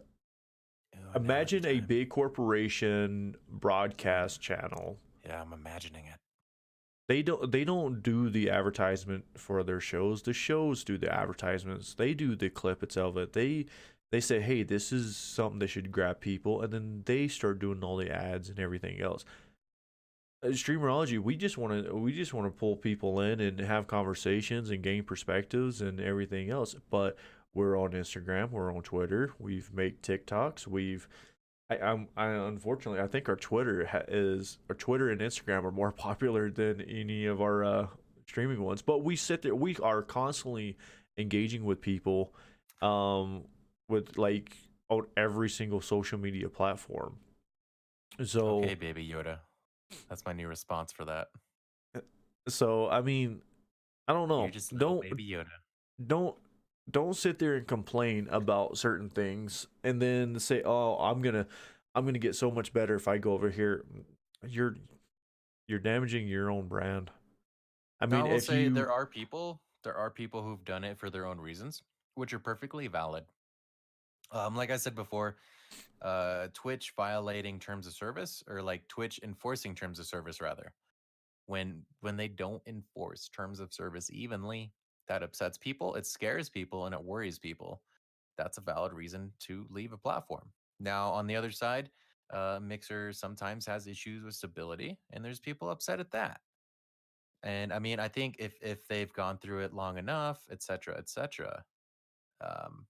Oh, analogy Imagine a time. big corporation broadcast channel. Yeah, I'm imagining it. They don't do the advertisement for their shows. The shows do the advertisements. They do the clip itself. They say, hey, this is something that should grab people, and then they start doing all the ads and everything else. Streamerology, we just want to pull people in and have conversations and gain perspectives and everything else. But we're on Instagram, we're on Twitter, we've made TikToks, I unfortunately I think our Twitter and Instagram are more popular than any of our streaming ones. But we sit there, we are constantly engaging with people, with like on every single social media platform. Okay, So baby Yoda. That's my new response for that. so I mean I don't You're know. just little baby Yoda. Don't don't sit there and complain about certain things and then say, "Oh, I'm gonna get so much better if I go over here." You're you're damaging your own brand. I Now, mean, I will if say you there are people who've done it for their own reasons, which are perfectly valid. Like I said before, Twitch violating terms of service, or like Twitch enforcing terms of service rather. When they don't enforce terms of service evenly, that upsets people, it scares people, and it worries people. That's a valid reason to leave a platform. Now, on the other side, Mixer sometimes has issues with stability, and there's people upset at that. And I mean, I think if they've gone through it long enough, et cetera, um,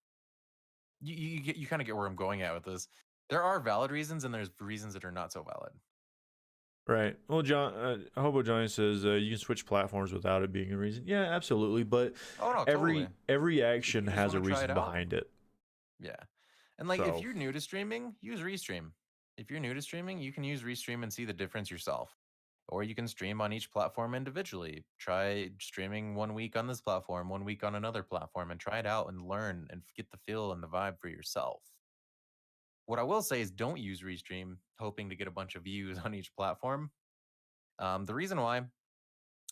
you kind of get where I'm going at with this. There are valid reasons, and there's reasons that are not so valid. Right. Well, John, Hobo Johnny says you can switch platforms without it being a reason. Yeah, absolutely. But Oh no, totally. every If action you just has want a to try it reason out, behind it. yeah. And like if So you're new to streaming, use Restream. If you're new to streaming, you can use Restream and see the difference yourself. Or you can stream on each platform individually. Try streaming 1 week on this platform, 1 week on another platform, and try it out and learn and get the feel and the vibe for yourself. What I will say is don't use Restream hoping to get a bunch of views on each platform. The reason why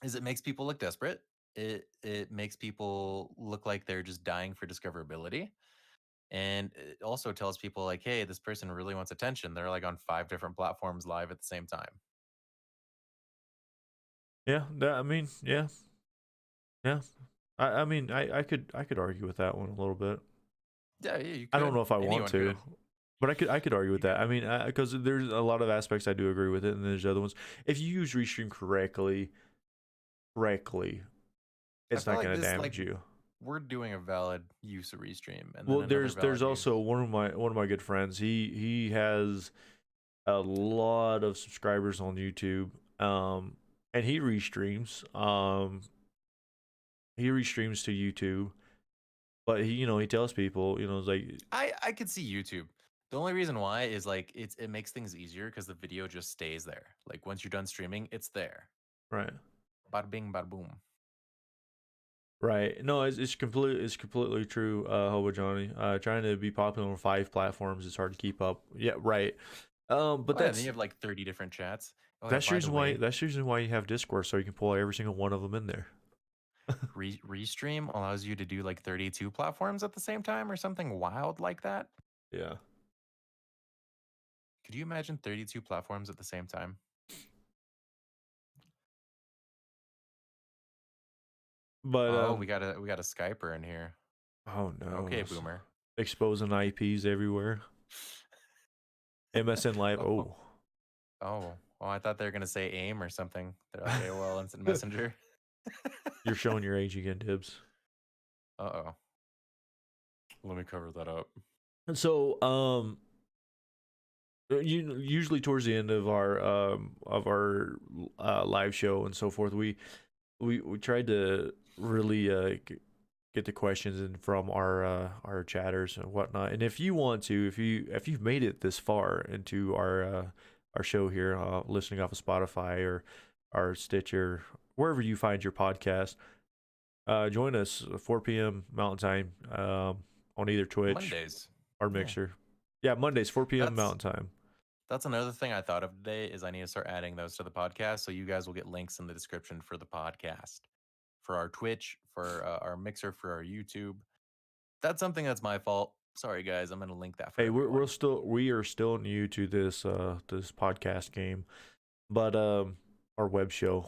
is it makes people look desperate. It makes people look like they're just dying for discoverability. And it also tells people like, hey, this person really wants attention. They're like on 5 different platforms live at the same time. yeah, I mean, yeah, yeah. I mean, I could argue with that one a little bit. Yeah, you I don't could. know if I want Anyone to, could. but I could argue with You that. could. I mean, because there's a lot of aspects I do agree with it, and there's other ones. If you use Restream correctly, I it's feel not like going to this like damage you. we're doing a valid use of Restream, and then Well, another there's valid also use. one of my good friends. He has a lot of subscribers on YouTube. And he restreams to YouTube, but he tells people, it's like I could see YouTube. The only reason why is like it makes things easier because the video just stays there. Like once you're done streaming, it's there. right. Bada bing, bada boom. Right. No, it's completely true, Hobo Johnny. Trying to be popular on 5 platforms is hard to keep up. Yeah, right. But Oh yeah, and then you have like 30 different chats. Oh yeah, by the way, that's the reason why you have Discord, so you can pull every single one of them in there. Restream allows you to do like 32 platforms at the same time or something wild like that. Yeah. Could you imagine 32 platforms at the same time? But Oh, we got a Skyper in here. oh no, Okay, boomer. exposing IPs everywhere. MSN Live. Oh, Oh, oh, oh, I thought they were gonna say AIM or something. They're like AOL Instant Messenger. you're showing your age again, Dibs. Uh-oh. Let me cover that up. And so, usually towards the end of our live show and so forth, we tried to really get the questions in from our chatters and whatnot. And if you want to, if you've made it this far into our show here, listening off of Spotify or Stitcher, wherever you find your podcast, join us 4 p.m. Mountain Time on either Twitch Mondays. or Yeah. Mixer. Yeah, Mondays 4 p.m. That's Mountain Time. that's another thing I thought of today is I need to start adding those to the podcast so you guys will get links in the description for the podcast, for our Twitch, for our Mixer, for our YouTube. That's something that's my fault. Sorry guys, I'm going to link that for Hey, everyone. we are still new to this podcast game, but our web show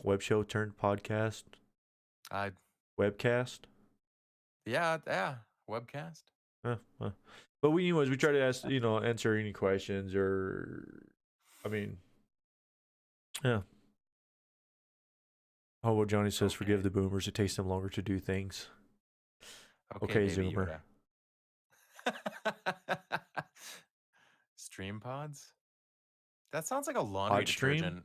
turned podcast I webcast. yeah, webcast. Uh. But anyways, we try to ask, answer any questions or, I mean, yeah. Oh, well, Johnny says, Okay. forgive the boomers. It takes them longer to do things. Okay, Okay, baby Zoomer. Yoda. Stream pods? That sounds like a laundry Pod stream. detergent.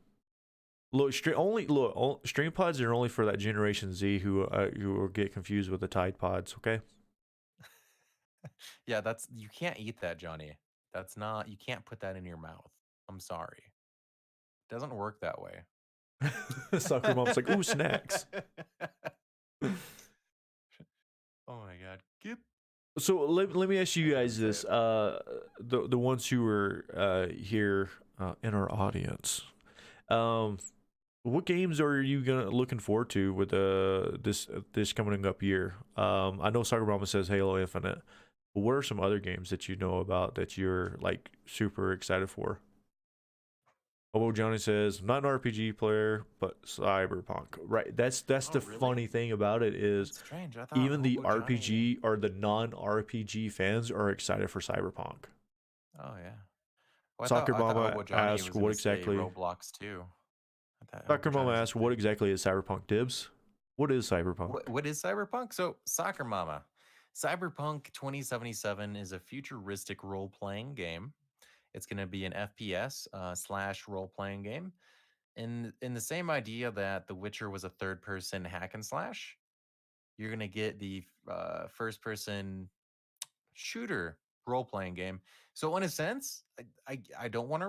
Look, stream pods are only for that Generation Z who will get confused with the Tide Pods. Okay. Yeah, that's you can't eat that, Johnny. That's not you can't put that in your mouth. I'm sorry. It doesn't work that way. Soccer mom's like, ooh, snacks. Oh my god. Get So let me ask you I guys couldn't say this: it. the ones who were here in our audience, um, what games are you looking forward to with this coming up year? I know Soccer Mama says Halo Infinite. But what are some other games that you know about that you're like super excited for? Oh, Johnny says not an RPG player, but Cyberpunk. Right. That's Oh the really? funny thing about it is That's strange. I thought even the Hobo Johnny. RPG or the non-RPG fans are excited for Cyberpunk. Oh yeah. Well, Soccer I thought Mama Hobo Johnny asks was what gonna say exactly. Roblox too. I thought Hobo Soccer Mama Johnny was asks a what big. exactly is Cyberpunk, Dibs? What is Cyberpunk? What is Cyberpunk? So, Soccer Mama. Cyberpunk 2077 is a futuristic role playing game. It's going to be an FPS slash role playing game. In the same idea that The Witcher was a third person hack and slash, you're gonna get the first person shooter role playing game. So in a sense, I don't want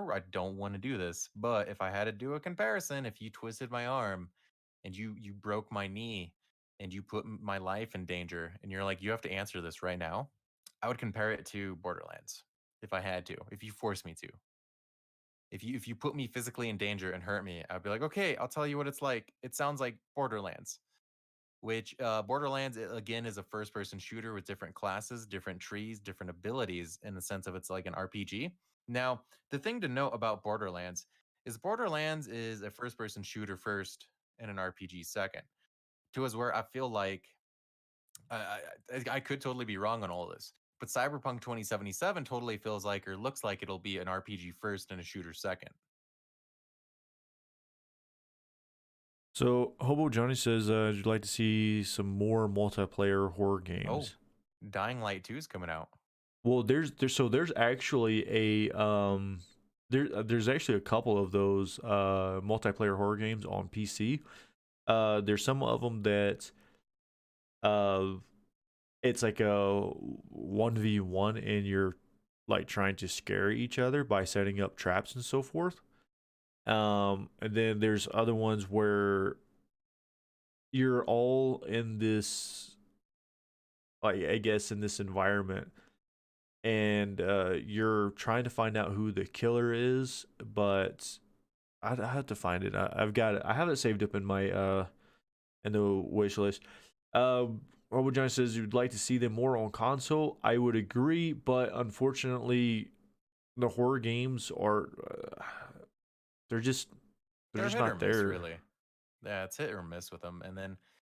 to do this, but if I had to do a comparison, if you twisted my arm and you broke my knee and you put my life in danger and you're like you have to answer this right now, I would compare it to Borderlands if I had to, if you forced me to. If you put me physically in danger and hurt me, I'd be like, "Okay, I'll tell you what it's like. It sounds like Borderlands." Which Borderlands again is a first person shooter with different classes, different trees, different abilities in the sense of it's like an RPG. Now, the thing to note about Borderlands is a first person shooter first and an RPG second. To us where I feel like I could totally be wrong on all this, but Cyberpunk 2077 totally feels like or looks like it'll be an RPG first and a shooter second. So Hobo Johnny says, "You'd like to see some more multiplayer horror Oh, games." Dying Light 2 is coming out. Well, there's actually there's actually a couple of those multiplayer horror games on PC. There's some of them that uh it's like a 1v1 and you're like trying to scare each other by setting up traps and so forth. And then there's other ones where you're all in this, like, I guess in this environment, and you're trying to find out who the killer is, but I have to find it. I've got it. I have it saved up in the wish list. Robert John says you'd like to see them more on console. I would agree, but unfortunately, the horror games are they're just they're They're just hit or not miss, there. really. Yeah, it's hit or miss with them. And then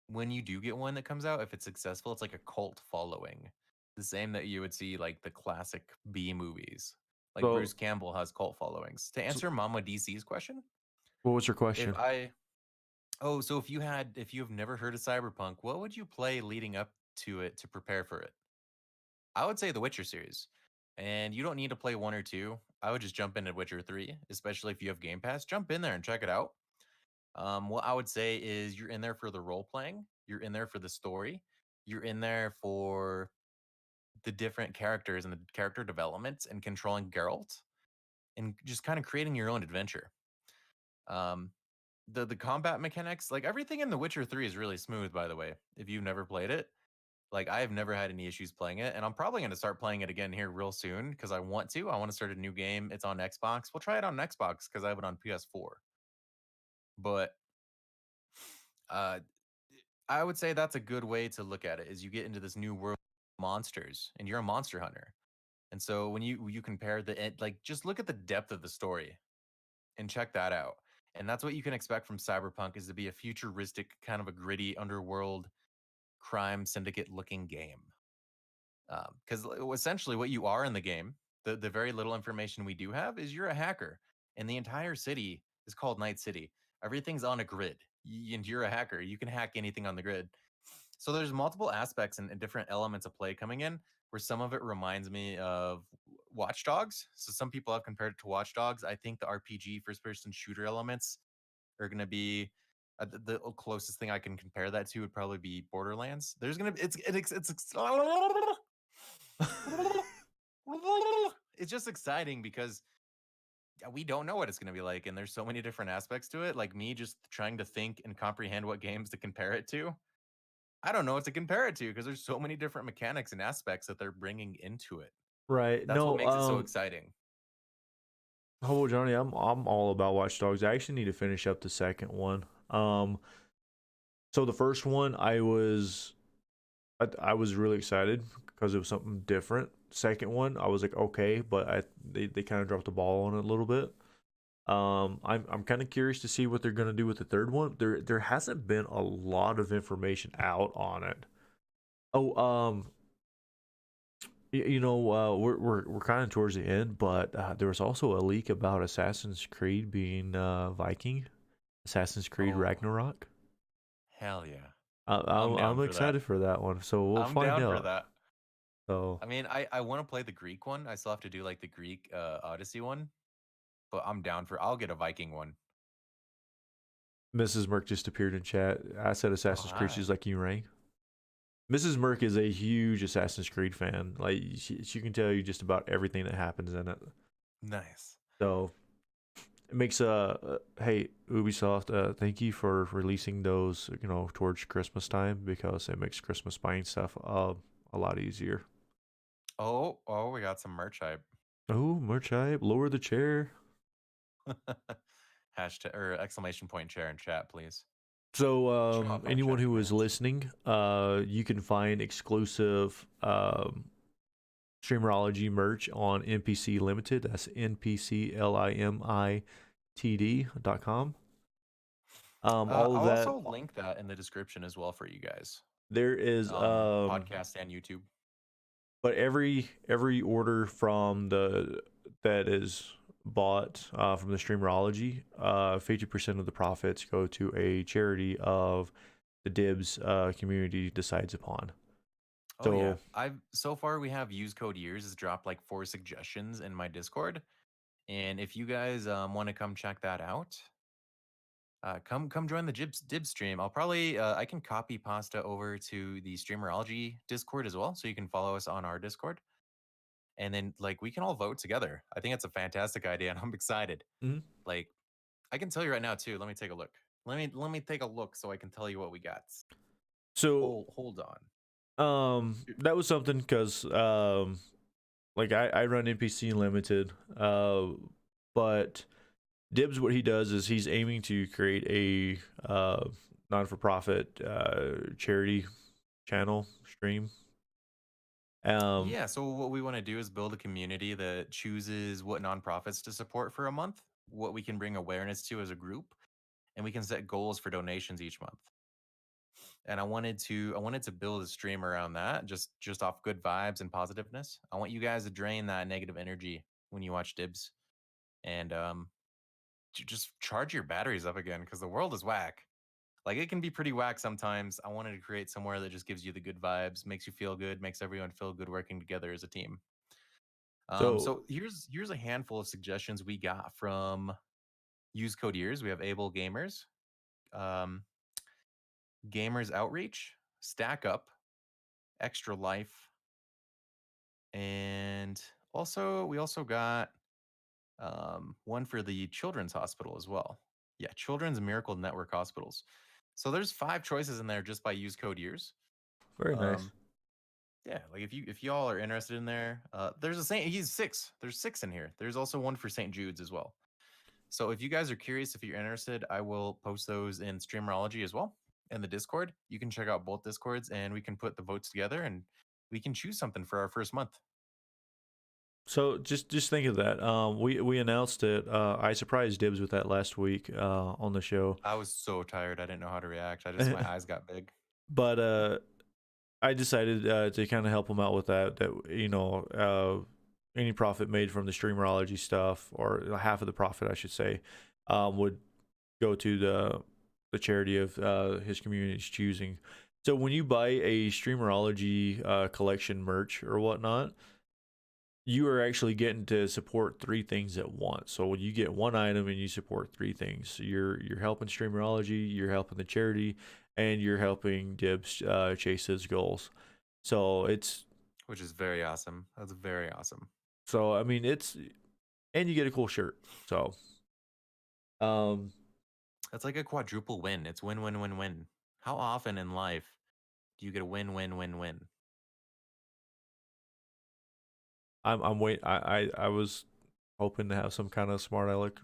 when you do get one that comes out, if it's successful, it's like a cult following. The same that you would see like the classic B movies. Like So, Bruce Campbell has cult followings. To so answer Mama DC's question, what was your if question? I so if you have never heard of Cyberpunk, what would you play leading up to it to prepare for it? I would say the Witcher series. And you don't need to play one or two. I would just jump into Witcher 3, especially if you have Game Pass. Jump in there and check it out. What I would say is you're in there for the role playing, you're in there for the story, you're in there for the different characters and the character developments and controlling Geralt and just kind of creating your own adventure. Um, the combat mechanics, like everything in The Witcher 3 is really smooth, by the way. If you've never played it, like I have never had any issues playing it, and I'm probably going to start playing it again here real soon because I want to. I want to start a new game. It's on Xbox. We'll try it on Xbox because I have it on PS4. But uh, I would say that's a good way to look at it is you get into this new world of monsters and you're a monster hunter. And so when you compare like just look at the depth of the story and check that out. And that's what you can expect from Cyberpunk is to be a futuristic kind of a gritty underworld crime syndicate looking game. Because essentially what you are in the game, the very little information we do have is you're a hacker and the entire city is called Night City. Everything's on a grid and you're a hacker. You can hack anything on the grid. So there's multiple aspects and different elements of play coming in where some of it reminds me of Watch Dogs. So some people have compared it to Watch Dogs. I think the RPG first person shooter elements are going to be the closest thing I can compare that to would probably be Borderlands. There's going to be it's just exciting because we don't know what it's going to be like and there's so many different aspects to it, like me just trying to think and comprehend what games to compare it to. I don't know what to compare it to because there's so many different mechanics and aspects that they're bringing into it. Right. That's what No, makes it so exciting. Hobo Johnny, I'm all about Watch Dogs. I actually need to finish up the second one. So the first one I was really excited because it was something different. Second one, I was like, okay, but they kind of dropped the ball on it a little bit. I'm kind of curious to see what they're gonna do with the third one. There hasn't been a lot of information out on it. Oh, we're kind of towards the end, but there was also a leak about Assassin's Creed being Viking, Assassin's Creed Oh, Ragnarok. hell yeah. I'm I'm down for that. excited for that one, so we'll I'm find down for out. that. So I mean, I want to play the Greek one. I still have to do like the Greek Odyssey one, but I'm down for I'll get a Viking one. Mrs. Merc just appeared in chat. I said Oh, Assassin's Creed. hi. She's like, you rang. Mrs. Merc is a huge Assassin's Creed fan. Like she can tell you just about everything that happens in it. Nice. So it makes hey Ubisoft, thank you for releasing those towards Christmas time because it makes Christmas buying stuff a lot easier. Oh, we got some merch hype. Oh, merch hype! Lower the chair. Hashtag or exclamation point chair in chat, please. So Show off our anyone chat who is commands. listening, you can find exclusive Streamerology merch on NPC Limited. That's NPCLIMITD.com. All of I'll that. also link that in the description as well for you guys. There is Podcast and YouTube. but every order from the that is bought from the Streamerology, 50% of the profits go to a charity of the Dibs community decides upon. Oh yeah, So I've so far we have use code years has dropped like 4 suggestions in my Discord, and if you guys want to come check that out, come join the Dib stream. I'll probably I can copy pasta over to the Streamerology Discord as well, so you can follow us on our Discord, and then like we can all vote together. I think it's a fantastic idea, and I'm excited. mhm. Like I can tell you right now too. Let me take a look. Let me take a look so I can tell you what we got. So Hold on. that was something because like I run NPC Limited, but Dibs, what he does is he's aiming to create a non-for-profit charity channel stream. Um, Yeah, so what we want to do is build a community that chooses what nonprofits to support for a month, what we can bring awareness to as a group, and we can set goals for donations each month. And I wanted to build a stream around that, just off good vibes and positiveness. I want you guys to drain that negative energy when you watch Dibs and just charge your batteries up again because the world is whack. Like it can be pretty whack sometimes. I wanted to create somewhere that just gives you the good vibes, makes you feel good, makes everyone feel good working together as a team. so So here's a handful of suggestions we got from use code years. We have Able Gamers, um, Gamers Outreach, Stack Up, Extra Life, and also we also got one for the Children's Hospital as well. Yeah, Children's Miracle Network Hospitals. So there's 5 choices in there just by use code years. very nice. Um, yeah, like if y'all are interested in there, there's a Saint. He's 6. There's 6 in here. There's also one for St. Jude's as well. So if you guys are curious, if you're interested, I will post those in Streamerology as well in the Discord. You can check out both Discords and we can put the votes together and we can choose something for our first month. So just think of that. We announced it. I surprised Dibs with that last week on the show. I was so tired. I didn't know how to react. My eyes got big. But I decided to kind of help him out with that. That any profit made from the Streamerology stuff, or half of the profit, I should say, would go to the charity of his community's choosing. So when you buy a Streamerology collection merch or whatnot, you are actually getting to support 3 things at once. So when you get one item and you support 3 things, so you're helping Streamerology, you're helping the charity, and you're helping Dibs chase his goals. So it's Which is very awesome. That's very awesome. so I mean it's and you get a cool shirt. So um That's like a quadruple win. It's win, win, win, win. How often in life do you get a win, win, win, win? I'm wait I was hoping to have some kind of smart aleck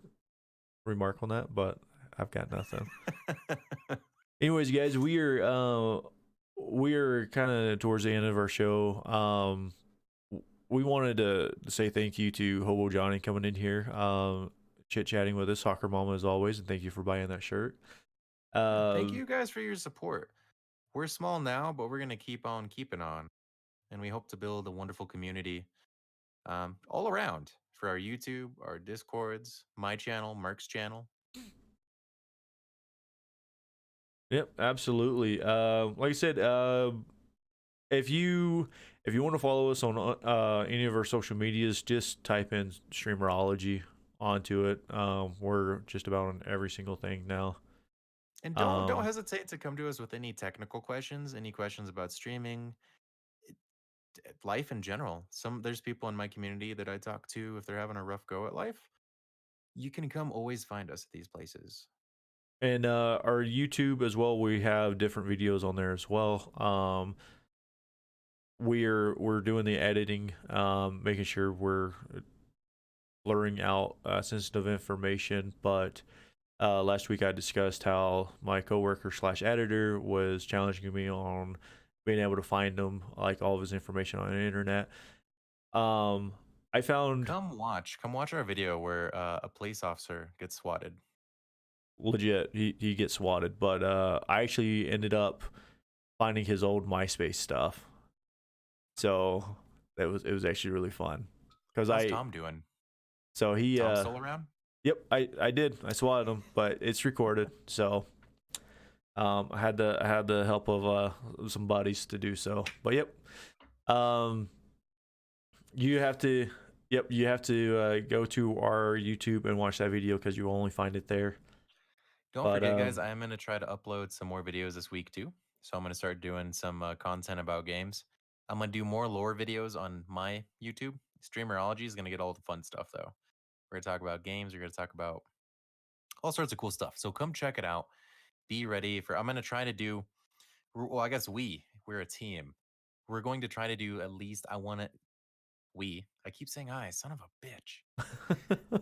remark on that, but I've got nothing. Anyways, guys, we are kind of towards the end of our show. We wanted to say thank you to Hobo Johnny coming in here, chit chatting with us, Soccer Mama as always, and thank you for buying that shirt. Yeah, Uh, thank you guys for your support. We're small now, but we're going to keep on keeping on. And we hope to build a wonderful community all around for our YouTube, our Discords, my channel, Merc's channel. yep, absolutely. Like I said, if you want to follow us on any of our social medias, just type in Streamerology onto it. We're just about on every single thing now. And don't Um, hesitate to come to us with any technical questions, any questions about streaming, life in general. There's people in my community that I talk to if they're having a rough go at life. You can come always find us at these places. and our YouTube as well. We have different videos on there as well. We're doing the editing, making sure we're blurring out sensitive information. But last week I discussed how my coworker slash editor was challenging me on being able to find him, like all of his information on the internet. Um, I found Come watch our video where a police officer gets swatted. legit he gets swatted, but I actually ended up finding his old MySpace stuff. So it was actually really fun because How's I Tom doing? so he Tom still around? yep, I did, I swatted him, but it's recorded. So I had the help of some buddies to do so. But yep, um you have to go to our YouTube and watch that video because you only find it there. Don't But forget, guys, I am going to try to upload some more videos this week too. So I'm going to start doing some content about games. I'm going to do more lore videos on my YouTube. Streamerology is going to get all the fun stuff though. We're going to talk about games. We're going to talk about all sorts of cool stuff. So come check it out. Be ready for. I'm going to try to do. Well, I guess we're a team. We're going to try to do at least. I want to. I keep saying I. Son of a bitch.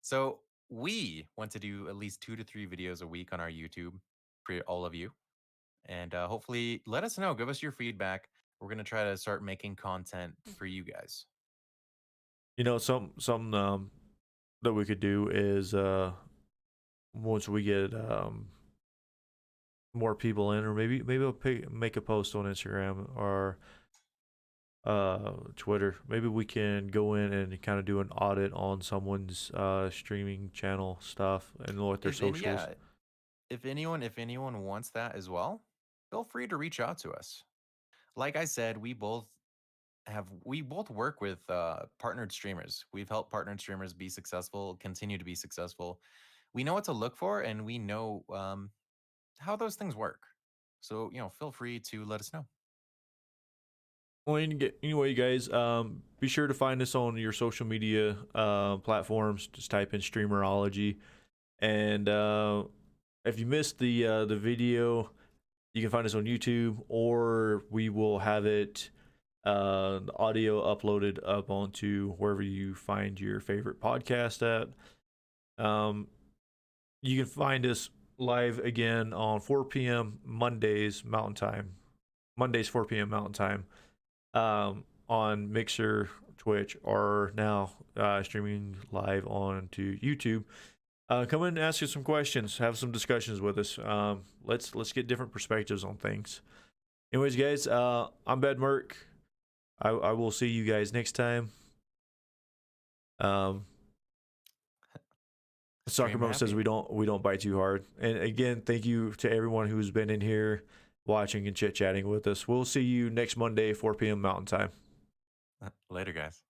So we want to do at least 2 to 3 videos a week on our YouTube for all of you. And hopefully let us know. Give us your feedback. We're going to try to start making content for you guys. you know, some that we could do is once we get more people in, or maybe I'll make a post on Instagram or Twitter. Maybe we can go in and kind of do an audit on someone's streaming channel stuff and look at their socials. If anyone wants that as well, feel free to reach out to us. Like I said, we both work with partnered streamers. We've helped partnered streamers be successful, continue to be successful. We know what to look for, and we know how those things work. So feel free to let us know. Well, anyway, you guys, be sure to find us on your social media platforms. Just type in Streamerology, and if you missed the video, you can find us on YouTube, or we will have it the audio uploaded up onto wherever you find your favorite podcast at. You can find us live again on 4 p.m. Mondays Mountain Time. Mondays 4 p.m. Mountain Time. On Mixer, Twitch, or now streaming live onto YouTube. Come in and ask us some questions. Have some discussions with us. Let's get different perspectives on things. Anyways, guys, I'm Bad Merc. I will see you guys next time. Soccer Mom says we don't bite too hard. And again, thank you to everyone who's been in here watching and chit chatting with us. We'll see you next Monday, 4 p.m. Mountain Time. Later, guys.